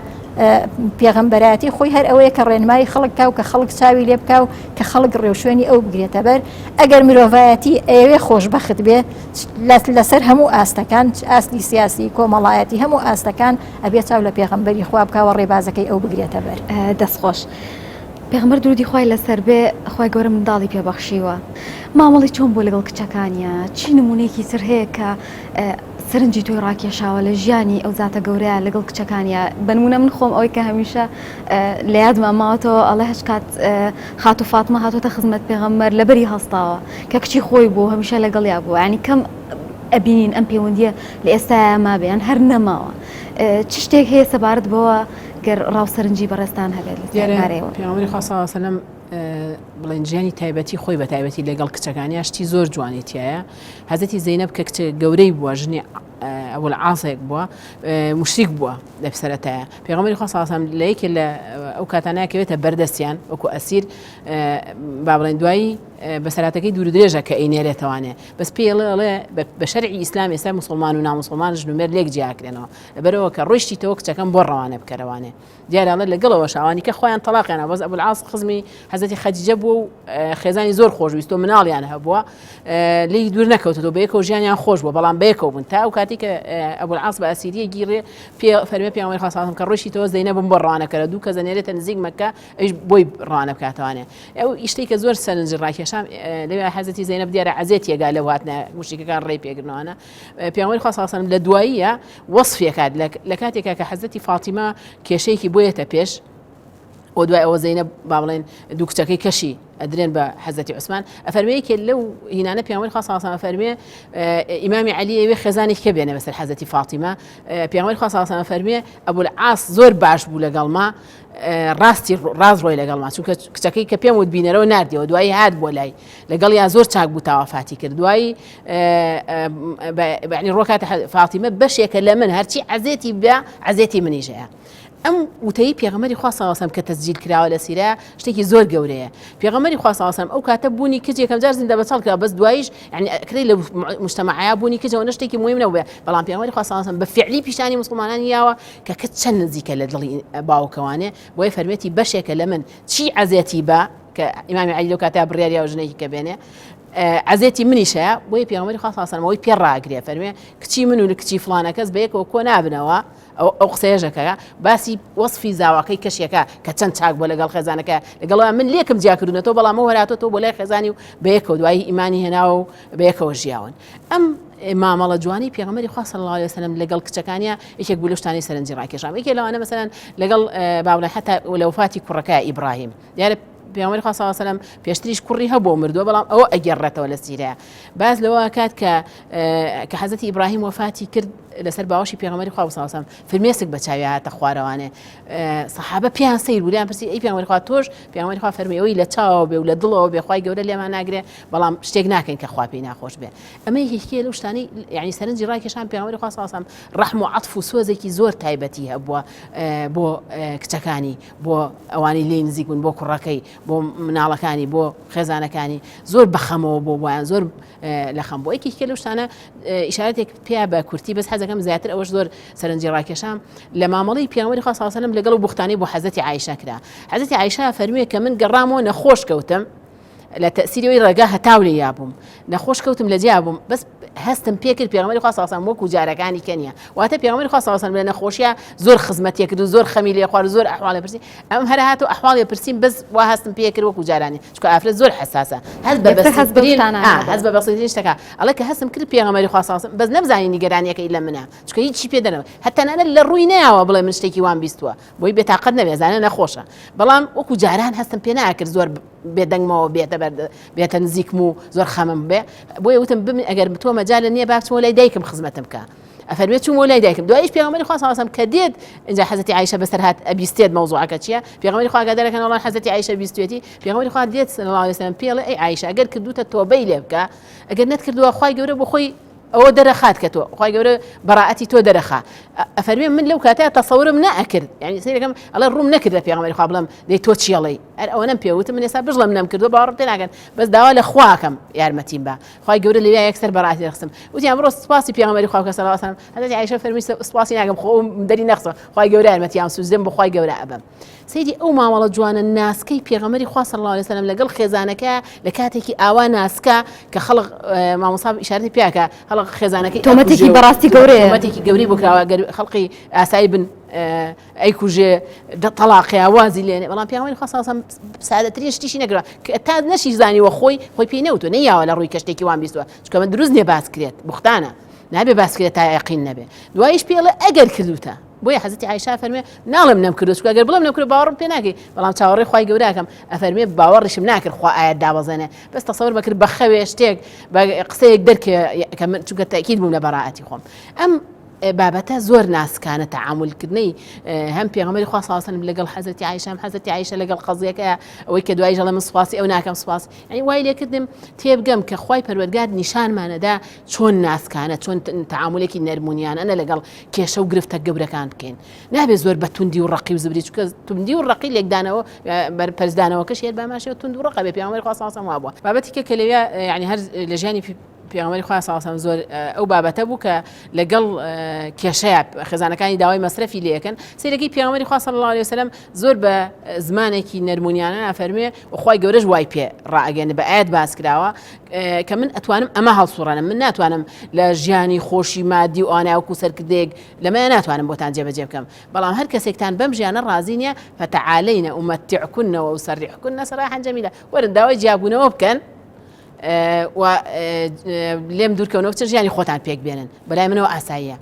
پێغەمبەراتی خۆی هەر ئەوەیە کە ڕێنمایی خەڵک کا و کە خەڵک چاوی لێ بکە و کە خەڵک ڕێوشێنی ئەو بگرێتە بەر ئەگەر مرۆڤایەتی ئەوێ خۆشبەخت بێ لەسەر هەموو ئاستەکان ئاستی سیاسی کۆمەڵایەتی هەموو ئاستەکان ئەبێ چاو لە پێغەمبەری خوا بکەوە ڕێبازەکەی ئەو بگرێتە بەر دەستخۆش پێغەمبەر درودی خوای لەسەر بێ خوای گەورە منداڵی پێبەخشیوە مامەڵی چۆن بۆ لەگەڵ کچەکانیە چی نمونەیەکی تر هەیە کە سەرنجی تۆی ڕاکێشاوە لە ژیانی ئەو زاتە گەورەیە لەگەڵ کچەکانیە بنمونە من خۆم ئەوەی کە هەمیشە لە یادمە ماوەتەوە ئەڵێ هەچ کات خات و فاتمە هاتوۆتە خزمەت پێغەمبەر لەبەری هەستاوە کە کچی خۆی بوو هەمیشە لەگەڵیا بوو ینی کەم ئەبینین ئەم پەیوەندیە لە ئێستایا ما بێیان هەر نەماوە چ شتێک هەیە سەبارەت بەوە گەر ڕاوسەرنجی بەڕێستان هەبێت لەسەرێەوە پێغەمبەری خوا صلی الله علیه و سلم بڵێن ژیانی تایبەتی خۆی بە تایبەتی لەگەڵ کچەکانی شتی زۆر جوانێتیایە حەزەتی زەینەب کە کچە گەورەی بووە ژنی ئەوە عاسێک بووە مشریک بووە لە سەرەتایە پێغەمبەری خوا صلی الله علیه و سلم لە یەکێ لە ئەو کاتانەکەوێتە بەردەستیان وەکو ئەسیر با بڵێن دوایی بەسەراتەکەی دوور درێژە کە ئەینێرێتەوانێ بەس پێڵێ بە شەرعی ئیسلام ئێستا مسلمان و نامسلمان ژنومێر لێک جیاکرێنەوە لەبەرەوە کە ڕۆیشتیتەوە کچەکەم بۆ ڕەوانە بکەرەوانێ دیارەڵە لەگەڵەوە شاوانی کە خۆیان تەلاقیانە بەس ئەبول عاص خزمی حەزەتی خەدیجە بوو و خێزانی زۆر خۆشویست و مناڵیان هەبووە لی دوور نەکەوتەوە بەیەکەوە ژیانیان خۆش بووە بەڵام بەیەکەوە بوون تا ئەو کاتی کە ئەبول عاص بە ئەسیریە گیڕێ فەرمێ پێغەمبەری خوا صلی الله علیه و سلم کە ڕۆیشتیتەوە زەینەبم بۆ ڕەوانەکەرە دوو کەس ئەنێرێتە نزیک مەککە ئەویش بۆی ڕەوانە بکاتەوانێ ئەو ئیشتەی کە زۆر سەرنج ڕاکێشام لەوێ حەزەتی زەینەب دیارە عەزێتیەگا لەو هاتنە مشریکەکان ڕێی پێگرنەوەنە پێغەمبەری خوا صلی الله علیه و سلم لە دواییە وەصفێکات لە کاتێکا کە حەزەتی فاتیمە کێشەیەکی بۆیەتە پێش و دوای ئەوە زەینەب با بڵێن دوو کچەکەی کەشی ئەدرێن بە حەزەتی عوسمان ئەفەرمەیەکێ لەو هینانە پێغەمبەری خوا صلی الله علیه و سلم فەرمێ ئیمامی عەلی ئەوێ خێزانێک کە بێنێ بەسەر حەزەتی فاتیمە پێغەمبەری خوا صلی الله علیه و سلم فەرمێ ئەبول عاص زۆر باش بوو لەگەڵما ڕاستی ڕاز ڕۆی لەگەڵما چونکە کچەکەی کە پێم وت بینەرەوە نردیەوە دوایی هات بۆ لای لەگەڵ یا زۆر چاک بوو تاوافاتی کرد دوایی بەعنی ڕۆکاتە فاتیمە بەشێکە لە من هەرچی عەزێتی بە عەزێتی منیش هەیە ئەم وتەی پێغەمبەری خوا صلی الله علیه و سلم کە تەسجیل کراوە لە سیرە شتێکی زۆر گەورەیە پێغەمبەری خوا صلی الله علیه و سلم ئەو کاتە بوونی کچ یەکەم جار زیندە بەچەڵ کرا بەس دواییش یعنی ئەکرێ لە مجتەمەعەیە بوونی کچەوە شتێکی مهم نەبووە بەڵام پێغەمبەری خوا صلی الله علیه و سلم بە فعلی پیشانی مسلمانان یاوە کە کچ چەند نزیکە لە دڵی باوکەوانێ بۆیە فەرمێتی بەشێکە لە من چی عەزێتی بە کە ئیمامی عەلی لەو کاتە بڕیاریە و ژنێکی کە بێنێ عەزێتی منیشە بۆیە پێغەمبەری خوا صلی الله علیه و سلم ئەوەی پێڕاگرێ فەرمێ کچی من و کچی فڵانە کەس بەیەکەوە کۆ نابنەوە ئەو قسەیەژەکە باسی وەصفی زاواکەی کەشێکە کە چەند چاک بۆ لەگەڵ خێزانەکە لەگەڵەوە من لێکم جیاکردونەوە بەڵام ئەو هەراتۆ بۆ لای خێزانی و بەیەکەوە دوایی ئیمانی هێناوە و بەیەکەوە ژیاون ئەم مامەڵە جوانی پێغەمبەری خوا صلی الله علیه و سلم لەگەڵ کچەکانیە یەکێک بوو لە شتانی سەرنجی ڕاکێشام یەکێ لەوانە مەسەلەن لەگەڵ بابڵێ حتا لە وفاتی کوڕەکە ئیبراهیم دیارە پێغەمبەری خوا صلی الله علیه و سلم پێشتریش کوڕی هەبوو مردووە بەڵام ئەوە ئەگەڕێتەوە لە سیرە باز لەوە کات کە حەزەتی ئیبراهیم وفاتی کرد لەسەر باوەشی پێغەمبەری خوا صلی الله علیه و سلم فرمێسک بە چاوی هاتە خوارەوانێ سەحابە پێیان سەیر بوو لیان پرسی ئەی پێغەمبەری خوا تۆش پێغەمبەری خوا فەرمی ئەوەی لە چاوە بێ و لە دڵەوە بێ خوای گەورە لێمان ناگرێ بەڵام شتێک ناکەین کە خوا پێی ناخۆش بێ ئەمە یەکێ لەو شتانەی یعنی سەرنجی ڕاکێشان پێغەمبەری خوا صلی الله علیه و سلم ڕەحم و عەطف و سۆزێکی زۆر تایبەتی هەبووە بۆ کچەکانی بۆ ئەوانی لێی نزیک بوون بۆ کوڕەکەی بۆ مناڵەکانی بۆ خێزانەکانی زۆر بەخەمەوە بۆ بۆیان زۆر لە خەم بۆ یەکێک لەو شتانە ئیشارەتێک پێیا بە کورتی بەس حەزەکەم زیاتر ئەوەش زۆر سەرنجی ڕاکێشام لە مامەڵەی پێغەمبەری خوا صلی الله علیه و سلم لەگەڵ بوختانی بۆ حەزەتی عایشە کرا حەزەتی عایشە فەرموویە کە من گەڕامەوە نەخۆش کەوتم لە تەسیریەوەی ڕێگا هەتاو لێ یابووم نەخۆش کەوتم لە جیا بووم بەس هەستم پێ کرد پێغەمبەری خوا صلی الله علیه و سلم وەکو جارەکانی کەنیە واتە پێغەمبەری خوا صلی الله علیه و سلم لە نەخۆشیە زۆر خزمەتیە کرد و زۆر خەمی لێ خوارد زۆر ئەحواڵی پرسی ئەم هەر هاتو ئەحواڵی پرسیم بەس وا هەستم پێ کرد وەکو جارانی چونکە ئافرەت زۆر حساسە هەست بە بەسیترین شتەکە ئەڵێ کە هەستم کرد پێغەمبەری خوا صلی الله علیه و سلم بەس نەبزانی نیگەرانیەکەی لە منە چونکە هیچی پێ دەنەوە هەتا نانە لە ڕووی نەیەوە بڵێ من شتێکی وام بیستووە بۆی بێتاقەت نەبێ زانە نەخۆشە بەڵام وەکو جاران هەستم پێ ناکرد زۆر بێدەنگمەوە بێتە نزیکم و زۆر خەمم بێ بۆیە وتم ببین ئەگەر تۆ مەجالە نییە با بچمەوە لای دایکم خزمەتم بکە ئەفەرمێت چوومەوە لای دایکم دواییش پێغەمبەری خوا صلی الله علیه و سلم کە دێت اینجا حەزەتی عایشە بەسەر هات ئەبیستێت مەوزوعەکە چییە پێغەمبەری خوا ئاگادارەکەن وەڵام حەزەتی عایشە بیستوێتی پێغەمبەری خوا دێت صلی الله علیه و سلم پێڵێ ئەی عایشە ئەگەر کردوتە تۆبەی لێ بکە ئەگەر نەتکردووە خوای گەورە بۆ خۆی ئەوە دەرەخات کە تۆ خوای گەورە بەڕائەتی تۆ دەرەخا ئەفەرمێ من لەو کاتەیە تەسەورم نەئەکرد یعنی سەیرەکەم ئەڵێ ڕووم نەکرد لە پێغەمبەری خوا بڵێم دەی تۆ چیەڵێی ئەوە نەم پێوتم من ئێستا بژڵم نەمکردووە باوەڕم پێ ناکەن بەس داوا لە خواکەم یارمەتیم بە خوای گەورە لەوێ یەکسەر بەڕائەتی دەخستم وتیان بڕۆ سوپاسی پێغەمبەری خوا صلی الله علیه و سلم حەزەتی عایشە فەرمی سوپاسی ناکەم خۆ دەری نەخسەوە خوای گەورە یارمەتیام سوزدەم بە خوای گەورە ئەبەم سەیدی ئەو مامەڵە جوانە ناسکەی پێغەمبەری خوا صلی الله علیه و سلم لەگەڵ خێزانەکە لە کاتێکی ئاوا ناسکە کە خەڵق مامۆستا ئیشارەتی پێکە خەڵق خێزانەکەی تۆمەتێکی بەڕاستی گەورەیە تۆمەتێکی گەورەی بۆ کراوە خەڵقی ئاسایی بن ئەیکوژێ تەلاقی ئاوازی لێنێ بەڵام پێغەمبەری خوا صلی الله علیه و سلم سادەترین شتیشی نەکردووە کە تا نەشی زانیوە خۆی پێی نەوتوە نەیاوە لە ڕووی کەشتێکی وان بیستووە چونکە من دروست نێ باس کرێت بوختانە نابێ باسکرێت تا یقین نەبێ دوایش پێڵێ ئەگەر کردوتە بۆیە حەزەتی عایشا فەرمێ ناڵم نەمکردو چکە ئەگەر بڵم نەکرد باوەڕم پێ ناکەی بەڵام چاوەڕێی خوای گەوراکەم ئەفەرمێ باوەڕیشم ناکرد خوا ئاەت دابەزێنێ بەس تەسەوور بەکرد بە خەوێ شتێک قسەیەک دەرکێ کە من چونکە تاکید بووم لە بەڕائەتی خۆم ئەم بابەتە زۆر ناسکانە تەعاملکردنەی هەم پێغەمبەری خوا صلی الله علیه و سلم لەگەڵ حەزەتی عایشە حەزەتی عایشە لەگەڵ قەزیەکە ئەوەی کە دوای ژەڵە من سوپاسی ئەو ناکەم سوپاس یعنی وای لێکردم تێبگەم کە خوای پەروەردگار نیشانمانەدا چۆن ناسکانە چۆن تەعاملێکی نەرمونیانە لەگەڵ کێشە و گرفتە گەورەکان بکەین نابێت زۆر بە توندی و ڕقی و زبری چونکە توندی و ڕقی لێکدانەوە پەرزدانەوەکەش هێر باماشەوە تند و ڕقە بێ پێغەمبەری خوا صلی الله علیه و سلم وابووە بابەتی کە لەوێ یعنی هەر لە ژیانی پێغەمبەری خوا صلی الله علیه و سلم زۆر ئەو بابەتە بوو کە لەگەڵ کێشەیە خێزانەکانی داوای مەسرەفی لێکن سیرەکەی پێغەمبەری خوا صلی الله علیه و سلم زۆر بە زمانێکی نەرمونیانە ئەفەرمێ و خوای گەورەش وای پێ ڕائەگەێنێ بە ئاەت باس کراوە کە من ئەتوانم ئەمە هەڵسوڕانم من ناتوانم لە ژیانی خۆشی مادی و ئاناوەکو سەرکردێک لەمە ناتوانم بۆتان جێبەجێ بکەم بەڵام هەر کەسێکتان بەم ژیانە ڕازی نییە فتعالەینە ئومەتیعکونەوە و سەرریحکونە سەراحەن جەمیلە وەرن داوای جیابوونەوە بکەن لێم دوورکەونەوە چ ژیانی خۆتان پێک بێنن بەلای منەوە ئاساییە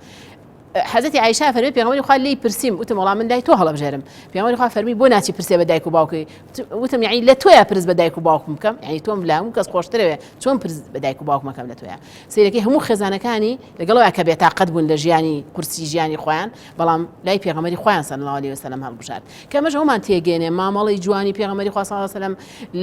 حەزەتی عایشا فەرمی پێغەمبەری خوا لی پرسیم وتم وەڵام من لای تۆ هەڵەبژێرم پێغەمبەری خوا فەرمی بۆ ناچی پرسێ بە دایک و باوکەی وتم یعنی لە تۆیە پرس بە دایک و باوکم بکەم یعنی تۆم لە هەموو کەس خۆشترەوێ چۆن پرس بە دایک و باوکم بکەم لە تۆیە سیرەکەی هەموو خێزانەکانی لەگەڵەوە کە بێتاقەت بوون لە ژیانی قورسی ژیانی خۆیان بەڵام لای پێغەمبەری خوایان صلی الله علیه و سلم هەڵبژارد کە ئەمەش هەمومان تێگەێنێ مامەڵەی جوانی پێغەمبەری خوا صلی الله علیه و سلم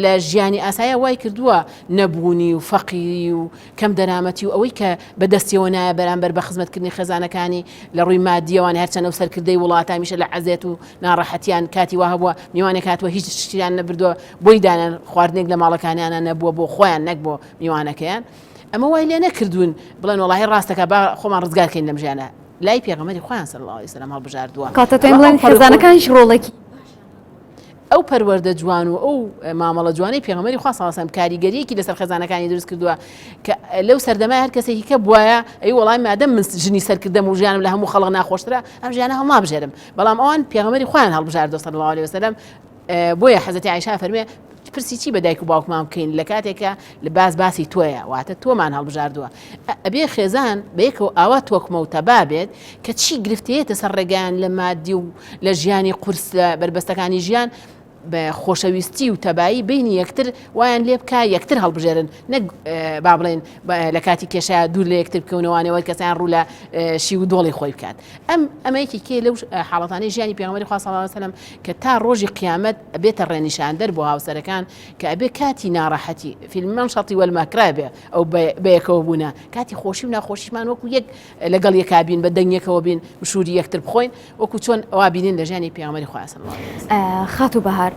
لە ژیانی ئاساییە وای کردووە نەبوونی و فەقیری و کەم دەرامەتی و ئەوەی کە بەدەستیەوە نایە بەرامبەر بە خزمەتکردنی خێزانەکانی لە ڕووی مادی وان هەرچەنە و سەرکردەی وڵاتە میشە لە عەزێت و ناڕەحەتیان کاتی وا هەبووە میوانێک هاتووە هیچ شتیان نەبردووە بۆی دانن خواردنێک لە ماڵەکانیانە نەبووە بۆ خۆیان نەک بۆ میوانەکەیان ئەمە وای لێ نەکردوون بڵێن وەڵاهی ڕاستەکە با خۆمان ڕزگارکەین لەم ژیانە لای پێغەمبەری خۆیان صلی الله علیه و سلم هەڵبژاردووە کاتە تۆی بڵێن خێزانەکانیش ڕۆڵێکی ئەو پەروەردە جوان و ئەو مامەڵە جوانەی پێغەمبەری خوا صلی الله علیه و سلم کاریگەریەکی لەسەر خێزانەکانی دروست کردووە کە لەو سەردەمای هەر کەسێکی کە بووایە ئەی وەڵامی مادەم من ژنی سەرکردەم و ژیانم لە هەموو خەڵک ناخۆشترە ئەم ژیانە هەڵنابژێرم بەڵام ئەوان پێغەمبەری خۆیان هەڵبژاردووە صلی الله علیه و سلم بۆیە حەزەتی عایشا فەرمێ پرسی چی بە دایک و باوکمان بکەین لە کاتێکە لە باسی تۆیە واتە تۆمان هەڵبژاردووە ئەبێ خێزان بەیەکەوە ئاوا تۆکمە و تەبا بێت کە چی گرفتەیەتە سەر ڕێگەیان لە مادی و لە ژیانی قورس لە بربەستەکانی ژیان بە خۆشەویستی و تەبایی بینی یەکتر وایان لێ بکە یەکتر هەڵبژێرن نەک با بڵێن لە کاتی کێشەیە دوور لە یەکتر بکەونەوەوانەوە کەسیان ڕوو لە شی و دۆڵی خۆی بکات ئەمەیەکی کێ لەو حاڵەتانەی ژیانی پێغەمبەری خوا صلی الله علیه و سلم کە تا ڕۆژی قیامەت ئەبێتە ڕێنیشاندەر بۆ هاوسەرەکان کە ئەبێ کاتی ناڕەحەتی فی المەنشەطی والمەکرە بێ ئەو بەیەکەوە بوونە کاتی خۆشی و ناخۆشیمان وەکو یەک لەگەڵ یەکا بین بە دەنگێکەوە بین مشوری یەکتر بخۆین وەکو چۆن ئەوا بینین لە ژیانی پێغەمبەری خوا صلی الله علیه و سلم خاتو بەهار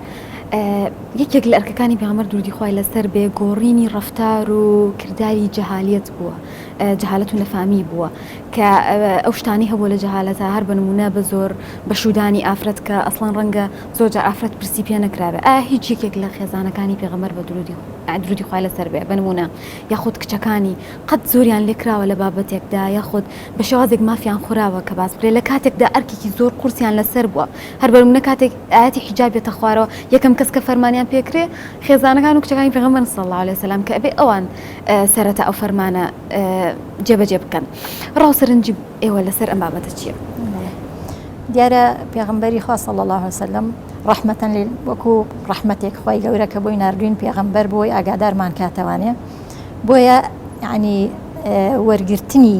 یەکێک لە ئەرکەکانی پێغەمبەر دوردی خوای لەسەر بێ گۆڕینی ڕەفتار و کردداری جەهالیەت بووە جەهالەت و نەفامی بووە کە ئەو شتانی هەبوو لە جەهالەتە هەر بە نمونە بە زۆر بە شودانی ئافرەت کە ئەسڵان ڕەنگە زۆر جار ئافرەت پرسی پێ نەکرابێ هیچ یەکێک لە خێزانەکانی پێغەمبەر بە درودی خوای لەسەر بێ بە نمونە یاخود کچەکانی قەت زۆریان لێکراوە لە بابەتێکدا یاخود بە شێوازێک مافیان خۆراوە کە باس بڵێ لە کاتێکدا ئەرکێکی زۆر قورسیان لەسەر بووە هەر بە نمونە کاتێک ئاەتی حیجاب بێتە خوارەوە یەکەم کەس کە فەرمانیان پێکرێ خێزانەکان و کچەکانی پێغەمبەر صلی الله علیه و سلم کە ئەبێ ئەوان سەرەتا ئەو فەرمانە جێبەجێ بکەن ڕاوسەرنجی ئێوە لەسەر ئەم بابەتە چییە؟ دیارە پێغەمبەری خوا صلی الله علیه و سلم ڕەحمەتەن وەکو ڕەحمەتێک خوای گەورە کە بۆی ناردوین پێغەمبەر بۆی ئاگادارمان کاتەوانێ بۆیە یعنی وەرگرتنی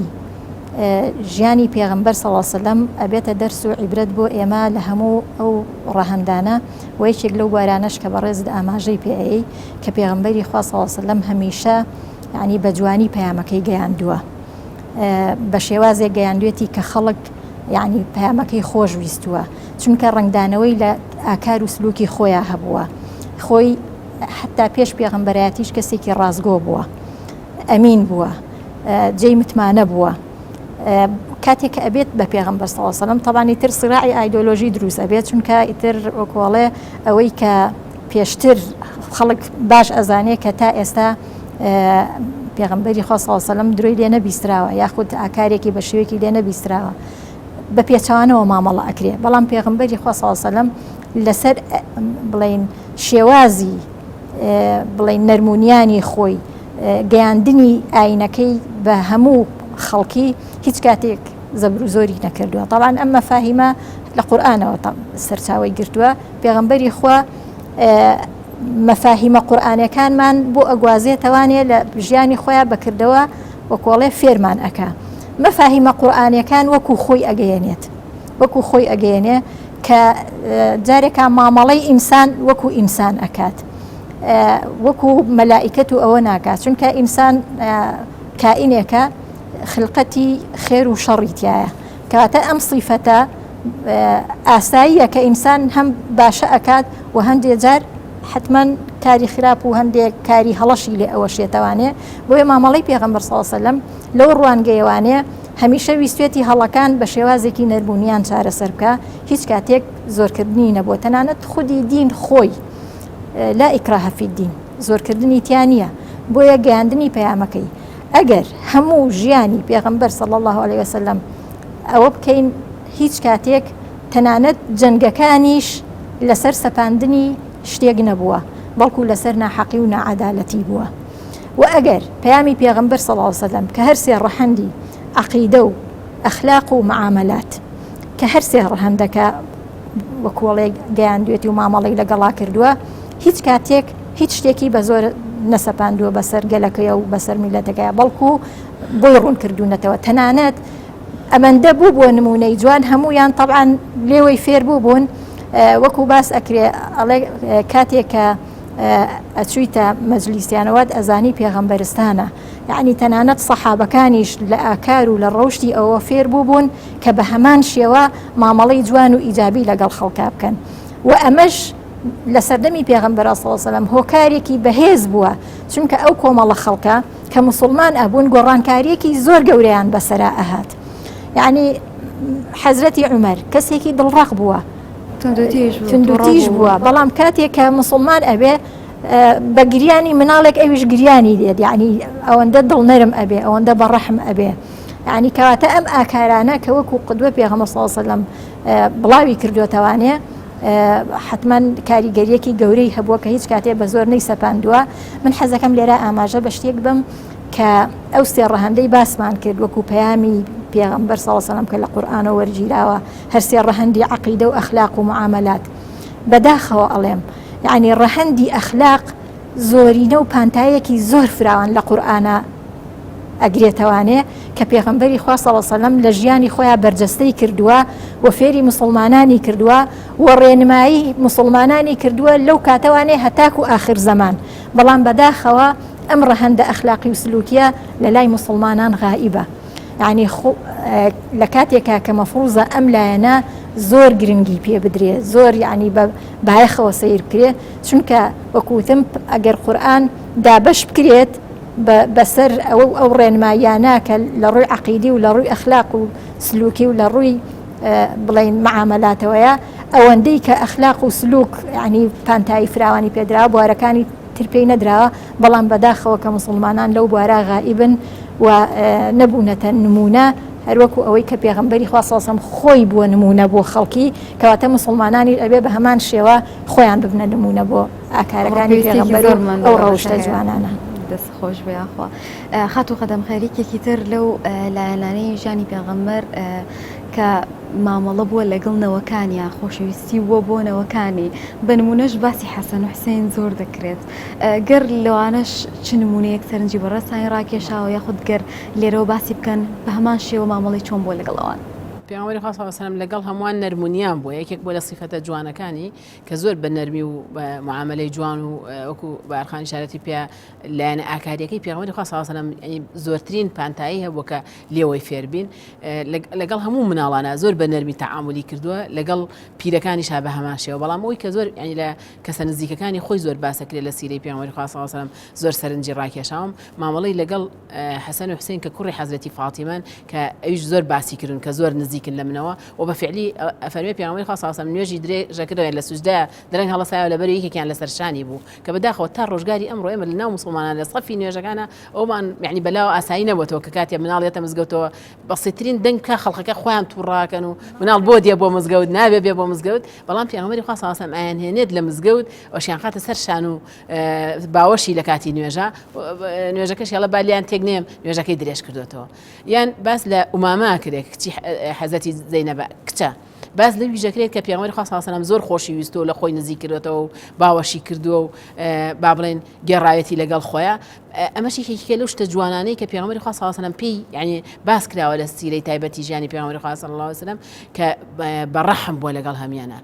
ژیانی پێغەمبەر صلی الله علیه و سلم ئەبێتە دەرس و عیبرەت بۆ ئێمە لە هەموو ئەو ڕەهەندانە و یەکێک لەو بارانەش کە بەڕێزت ئاماژەی پێی کە پێغەمبەری خوا صلی الله علیه و سلم هەمیشە یعنی بە جوانی پەیامەکەی گەیاندووە بە شێوازێک گەیاندوێتی کە خەڵک یعنی پەیامەکەی خۆش ویستووە چونکە ڕنگدانەوەی لە ئاکار و سلوکی خۆیان هەبووە خۆی حتا پێش پێغەمبەرایەتیش کەسێکی ڕازگۆ بووە ئەمین بووە جێی متمانە بووە کاتێک ئەبێت بە پێغەمبەر صلی الله علیه و سلم طبعا ئیتر سراعی ئایدۆلۆژی دروست ئەبێت چونکە ئیتر وەکوڵێ ئەوەی کە پێشتر خەڵک باش ئەزانێ کە تا ئێستا پێغەمبەری خوا صلی الله علیه و سلم درۆی لێ نەبیستراوە یاخود ئاکارێکی بە شێوەیەکی لێ نەبیستراوە بە پێچەوانەوە مامەڵە ئەکرێ بەڵام پێغەمبەری خوا صلی الله علیه و سلم لەسەر بڵێن شێوازی بڵێن نەرمونیانی خۆی گەیاندنی ئاینەکەی بە هەموو خەڵکی هیچ کاتێک زەبر و زۆری نەکردووە. طبعاً ئەم مەفاهیمە لە قورئانەوە سەرچاوی گرتووە. پێغەمبەری خوا مەفاهیمە قورئانیەکانمان بۆ ئەگوازێتەوانێ لە ژیانی خۆیان بەکردەوە وەکۆڵێ فێرمان ئەکا. مەفاهیمە قورئانیەکان وەکو خۆی ئەگەیەنێت، وەکو خۆی ئەگەیەنێ کە جارێکا مامەڵەی ئینسان وەکو ئینسان ئەکات، وەکو مەلائیکەت و ئەوە ناکات، چونکە ئینسان کائینێکە خلقەتی خێر و شەڕی تایە، کەواتە ئەم سیفەتە ئاساییە کە ئینسان هەم باشە ئەکات و هەندێک جار حتمما کاری خراپ و هەندێک کاری هەڵەشی لێ ئەوە شێتەوانێ. بۆیە مامەڵەی پێغەمبەر صلی الله علیه و سلم لەو ڕوانگەیەوانێ هەمیشە ویستێتی هەڵەکان بە شێوازێکی نەربوونیان چارەسەر بکە، هیچ کاتێک زۆرکردنی نەبووە. تەنانەت خودی دین خۆی لا ئیکراهە فی الدین، زۆرکردنی تیا نییە، بۆیە گەیاندنی پەیامەکەی ئەگەر هەموو ژیانی پێغەمبەر صلی الله علیه و سلم ئەوە بکەین هیچ کاتێک تەنانەت جەنگەکانیش لەسەر سەپاندنی شتێک نەبووە، بەڵکو لەسەر ناحەقی و نەعەدالەتی بووە. و ئەگەر پەیامی پێغەمبەر صلی الله علیه و سلم کە هەر سێ ڕەهەندی عەقیدە و ئەخلاق و معاملات کە هەر سێ ڕەهەندەکە وەکوڵێ گەیاندوێتی و مامەڵەی لەگەڵا کردووە، هیچ کاتێک هیچ شتێکی بە زۆر نەسەپاندووە بەسەر گەلەکەیە و بەسەر میلەتەکەیە، بەڵکو بۆی ڕوون کردوونەتەوە. تەنانەت ئەمەندە بوو بۆ نمونەی جوان هەمویان طبعاً لێوەی فێر بوو بوون، وەکو باس ئەکرێ ئەڵێ کاتێک کە ئەچوویتە مەجلیسیانەوەت ئەزانی پێغەمبەرستانە، یعنی تەنانەت سەحابەکانیش لە ئاکار و لە ڕەوشتی ئەوە فێر بوو بوون کە بە هەمان شێوە مامەڵەی جوان و ئیجابی لەگەڵ خەڵکا بکەن. و ئەمەش لە سەردەمی پێغەمبەر صلی الله علیه و سلم هۆکارێکی بەهێز بووە، چونکە ئەو کۆمەڵە خەڵکە کە موسڵمان ئەبوون گۆڕانکاریەکی زۆر گەورەیان بەسەرا ئەهات. یعنی حەزرەتی عومەر کەسێکی دڵڕەق بووە، تندوتیش بووە، بەڵام کاتێک کە موسڵمان ئەبێ بە گریانی مناڵێک ئەویش گریانی دێت، یعنی ئەوەندە دڵنەرم ئەبێ، ئەوەندە بەڕەحم ئەبێ. یعنی کەواتە ئەم ئاکارانە کە وەکو قودوە پێغەمبەر صلی الله علیه و سلم بڵاوی کردوتەوانێ حتمما کاریگەریەکی گەورەی هەبووە کە هیچ کاتێ بە زۆر نەیسەپاندووە. من حەزەکەم لێرە ئاماژە بە شتێک بم کە ئەو سێ ڕەهەندەی باسمان کرد وەکو پەیامی پێغەمبەر صلی الله علیه و سلم کە لە قورئانەوە وەرگیراوە، هەر سێ ڕەهەندی عەقیدە و ئەخلاق و معاملات. بەداخەوە ئەڵێم یعنی ڕەهەندی ئەخلاق زۆرینە و پانتایەکی زۆر فراوان لە قورئانە ئەگرێتەوانێ کە پێغەمبەری خوا صلی الله علیه و سلم لە ژیانی خۆیان بەرجەستەی کردووە و فێری موسڵمانانی کردووە و ڕێنمایی موسڵمانانی کردووە لەو کاتەوانێ هەتاکو ئاخر زەمان. بەڵام بەداخەوە ئەم ڕەهەندە ئەخلاقی و سلوکیە لە لای موسڵمانان غائبە. یعنی لە کاتێکا کە مەفروزە ئەم لایەنە زۆر گرنگی پێ بدرێ، زۆر یعنی بایەخەوە سیر بکرێ، چونکە وەکوتم ئەگەر قورئان دابەش بکرێت بەسەر ئەو ڕێنمایانە کە لە ڕووی عەقیدی و لە ڕووی ئەخلاق و سلوکی و لە ڕووی بڵێن معاملاتەوەیە، ئەوەندەی کە ئەخلاق و سلوک یعنی پانتایی فراوانی پێدراوە، بوارەکانی تر پێی نەدراوە، بەڵام بەداخەوە کە موسڵمانان لەو بوارە غائبن و نەبوونەتە نمونە، هەروەکو ئەوەی کە پێغەمبەری خوا صلی الله علیه و سلم خۆی بووە نمونە بۆ خەڵکی، کەواتە موسڵمانانی ئەبێ بە هەمان شێوە خۆیان ببنە نمونە بۆ ئاکارەکانی پێغەمبەر و ئەو ڕەوشتە جوانانە. دەست خۆش بەیاخوا خات و قەدەم خەریکێکی تر لەو لایەنانەی ژیانی پێغەمبەر کە مامەڵە بووە لەگەڵ نەوەکانیان، خۆشەویستی بووە بۆ نەوەکانی، بە نمونەش باسی حەسەن و حوسێن زۆر دەکرێت. گەر لەوانەش چ نمونەیەک سەرنجی بەڕێستانی ڕاکێشاوە یاخود گەر لێرەوە باسی بکەن بە هەمان شێوە مامەڵەی چۆن بووە لەگەڵەوان؟ پێغەمبەری خوا صلی الله علیه و سلم لەگەڵ هەمووان نەرمونیان بووە، یەکێک بۆ لە سیفەتە جوانەکانی کە زۆر بە نەرمی و بە معاملەی جوان و وەکو بارخان شارەتی پێ لایەنە ئاکاریەکەی پێغەمبەری خوا صلی الله علیه و سلم یعنی زۆرترین پانتایی هەبووە کە لێوەی فێربین، لەگەڵ هەموو مناڵانە زۆر بە نەرمی تەعاملی کردووە، لەگەڵ پیرەکانیش بە هەمان شێوە. بەڵام ئەوەی کە زۆر یعنی لە کەسە نزیکەکانی خۆی زۆر باسەکرێت لە سیرەی پێغەمبەری خوا صلی الله علیه و سلم زۆر سەرنجی ڕاکێشاوم مامەڵەی لەگەڵ حەسەن و حوسێن کە کوڕی حەزرەتی فاتیمەن کە ئەویش زۆر باسی کردن کە زۆر نزیک نزیکن لە منەوە و بە فعلی فەرمی پێغەمبەری خوا صلی الله علیه و سلم نوێژی درێژەکردەوە لە سوجدا دەرەنگ هەڵەسایەوە لەبەر یەکێکیان لەسەر شانی بوو کە بەداخەوە تا ڕۆژگاری ئەمڕۆ ئێمە لە ناو موسڵمانان لە سەفی نوێژەکانە ئەومان یعنی بەلاوە ئاسایی نەبووەوە کە کاتێ مناڵێتە مزگەوتەوە بەسیترین دەنگ کا خەڵکەکە خۆیان تووڕاکەن و مناڵ بۆ دێ بۆ مزگەوت نابێ بێ بۆ مزگەوت بەڵام پێغەمبەری خوا صلی الله علیه و سلم ئایان هێنێت لە مزگەوت ئەوشیان خاتە سەر شان و باوەشی لە کاتی نوێژە نوێژەکەش یاڵە بالیان تێک نێم نوێژەکەی درێژ کردوێتەوە یان باس لە ئوماما کرێت کچی حەزەتی زەینەبە کچە باز لە ویژەکرێت کە پێغەمبەری خوا صلی الله علیه و سلم زۆر خۆشەویستەوە لە خۆی نزیک کردوێتەوە و باوەشی کردووە و با بڵێن گێڕاوەتی لەگەڵ خۆیان ئەمەشی یەکێکە لەو شتە جوانانەی کە پێغەمبەری خوا صلی الله علیه و سلم پێی یعنی باس کراوە لە سیرەی تایبەتی ژیانی پێغەمبەری خوا صلی الله علیه و سلم کە بەڕەحم بووە لەگەڵ هەمیانە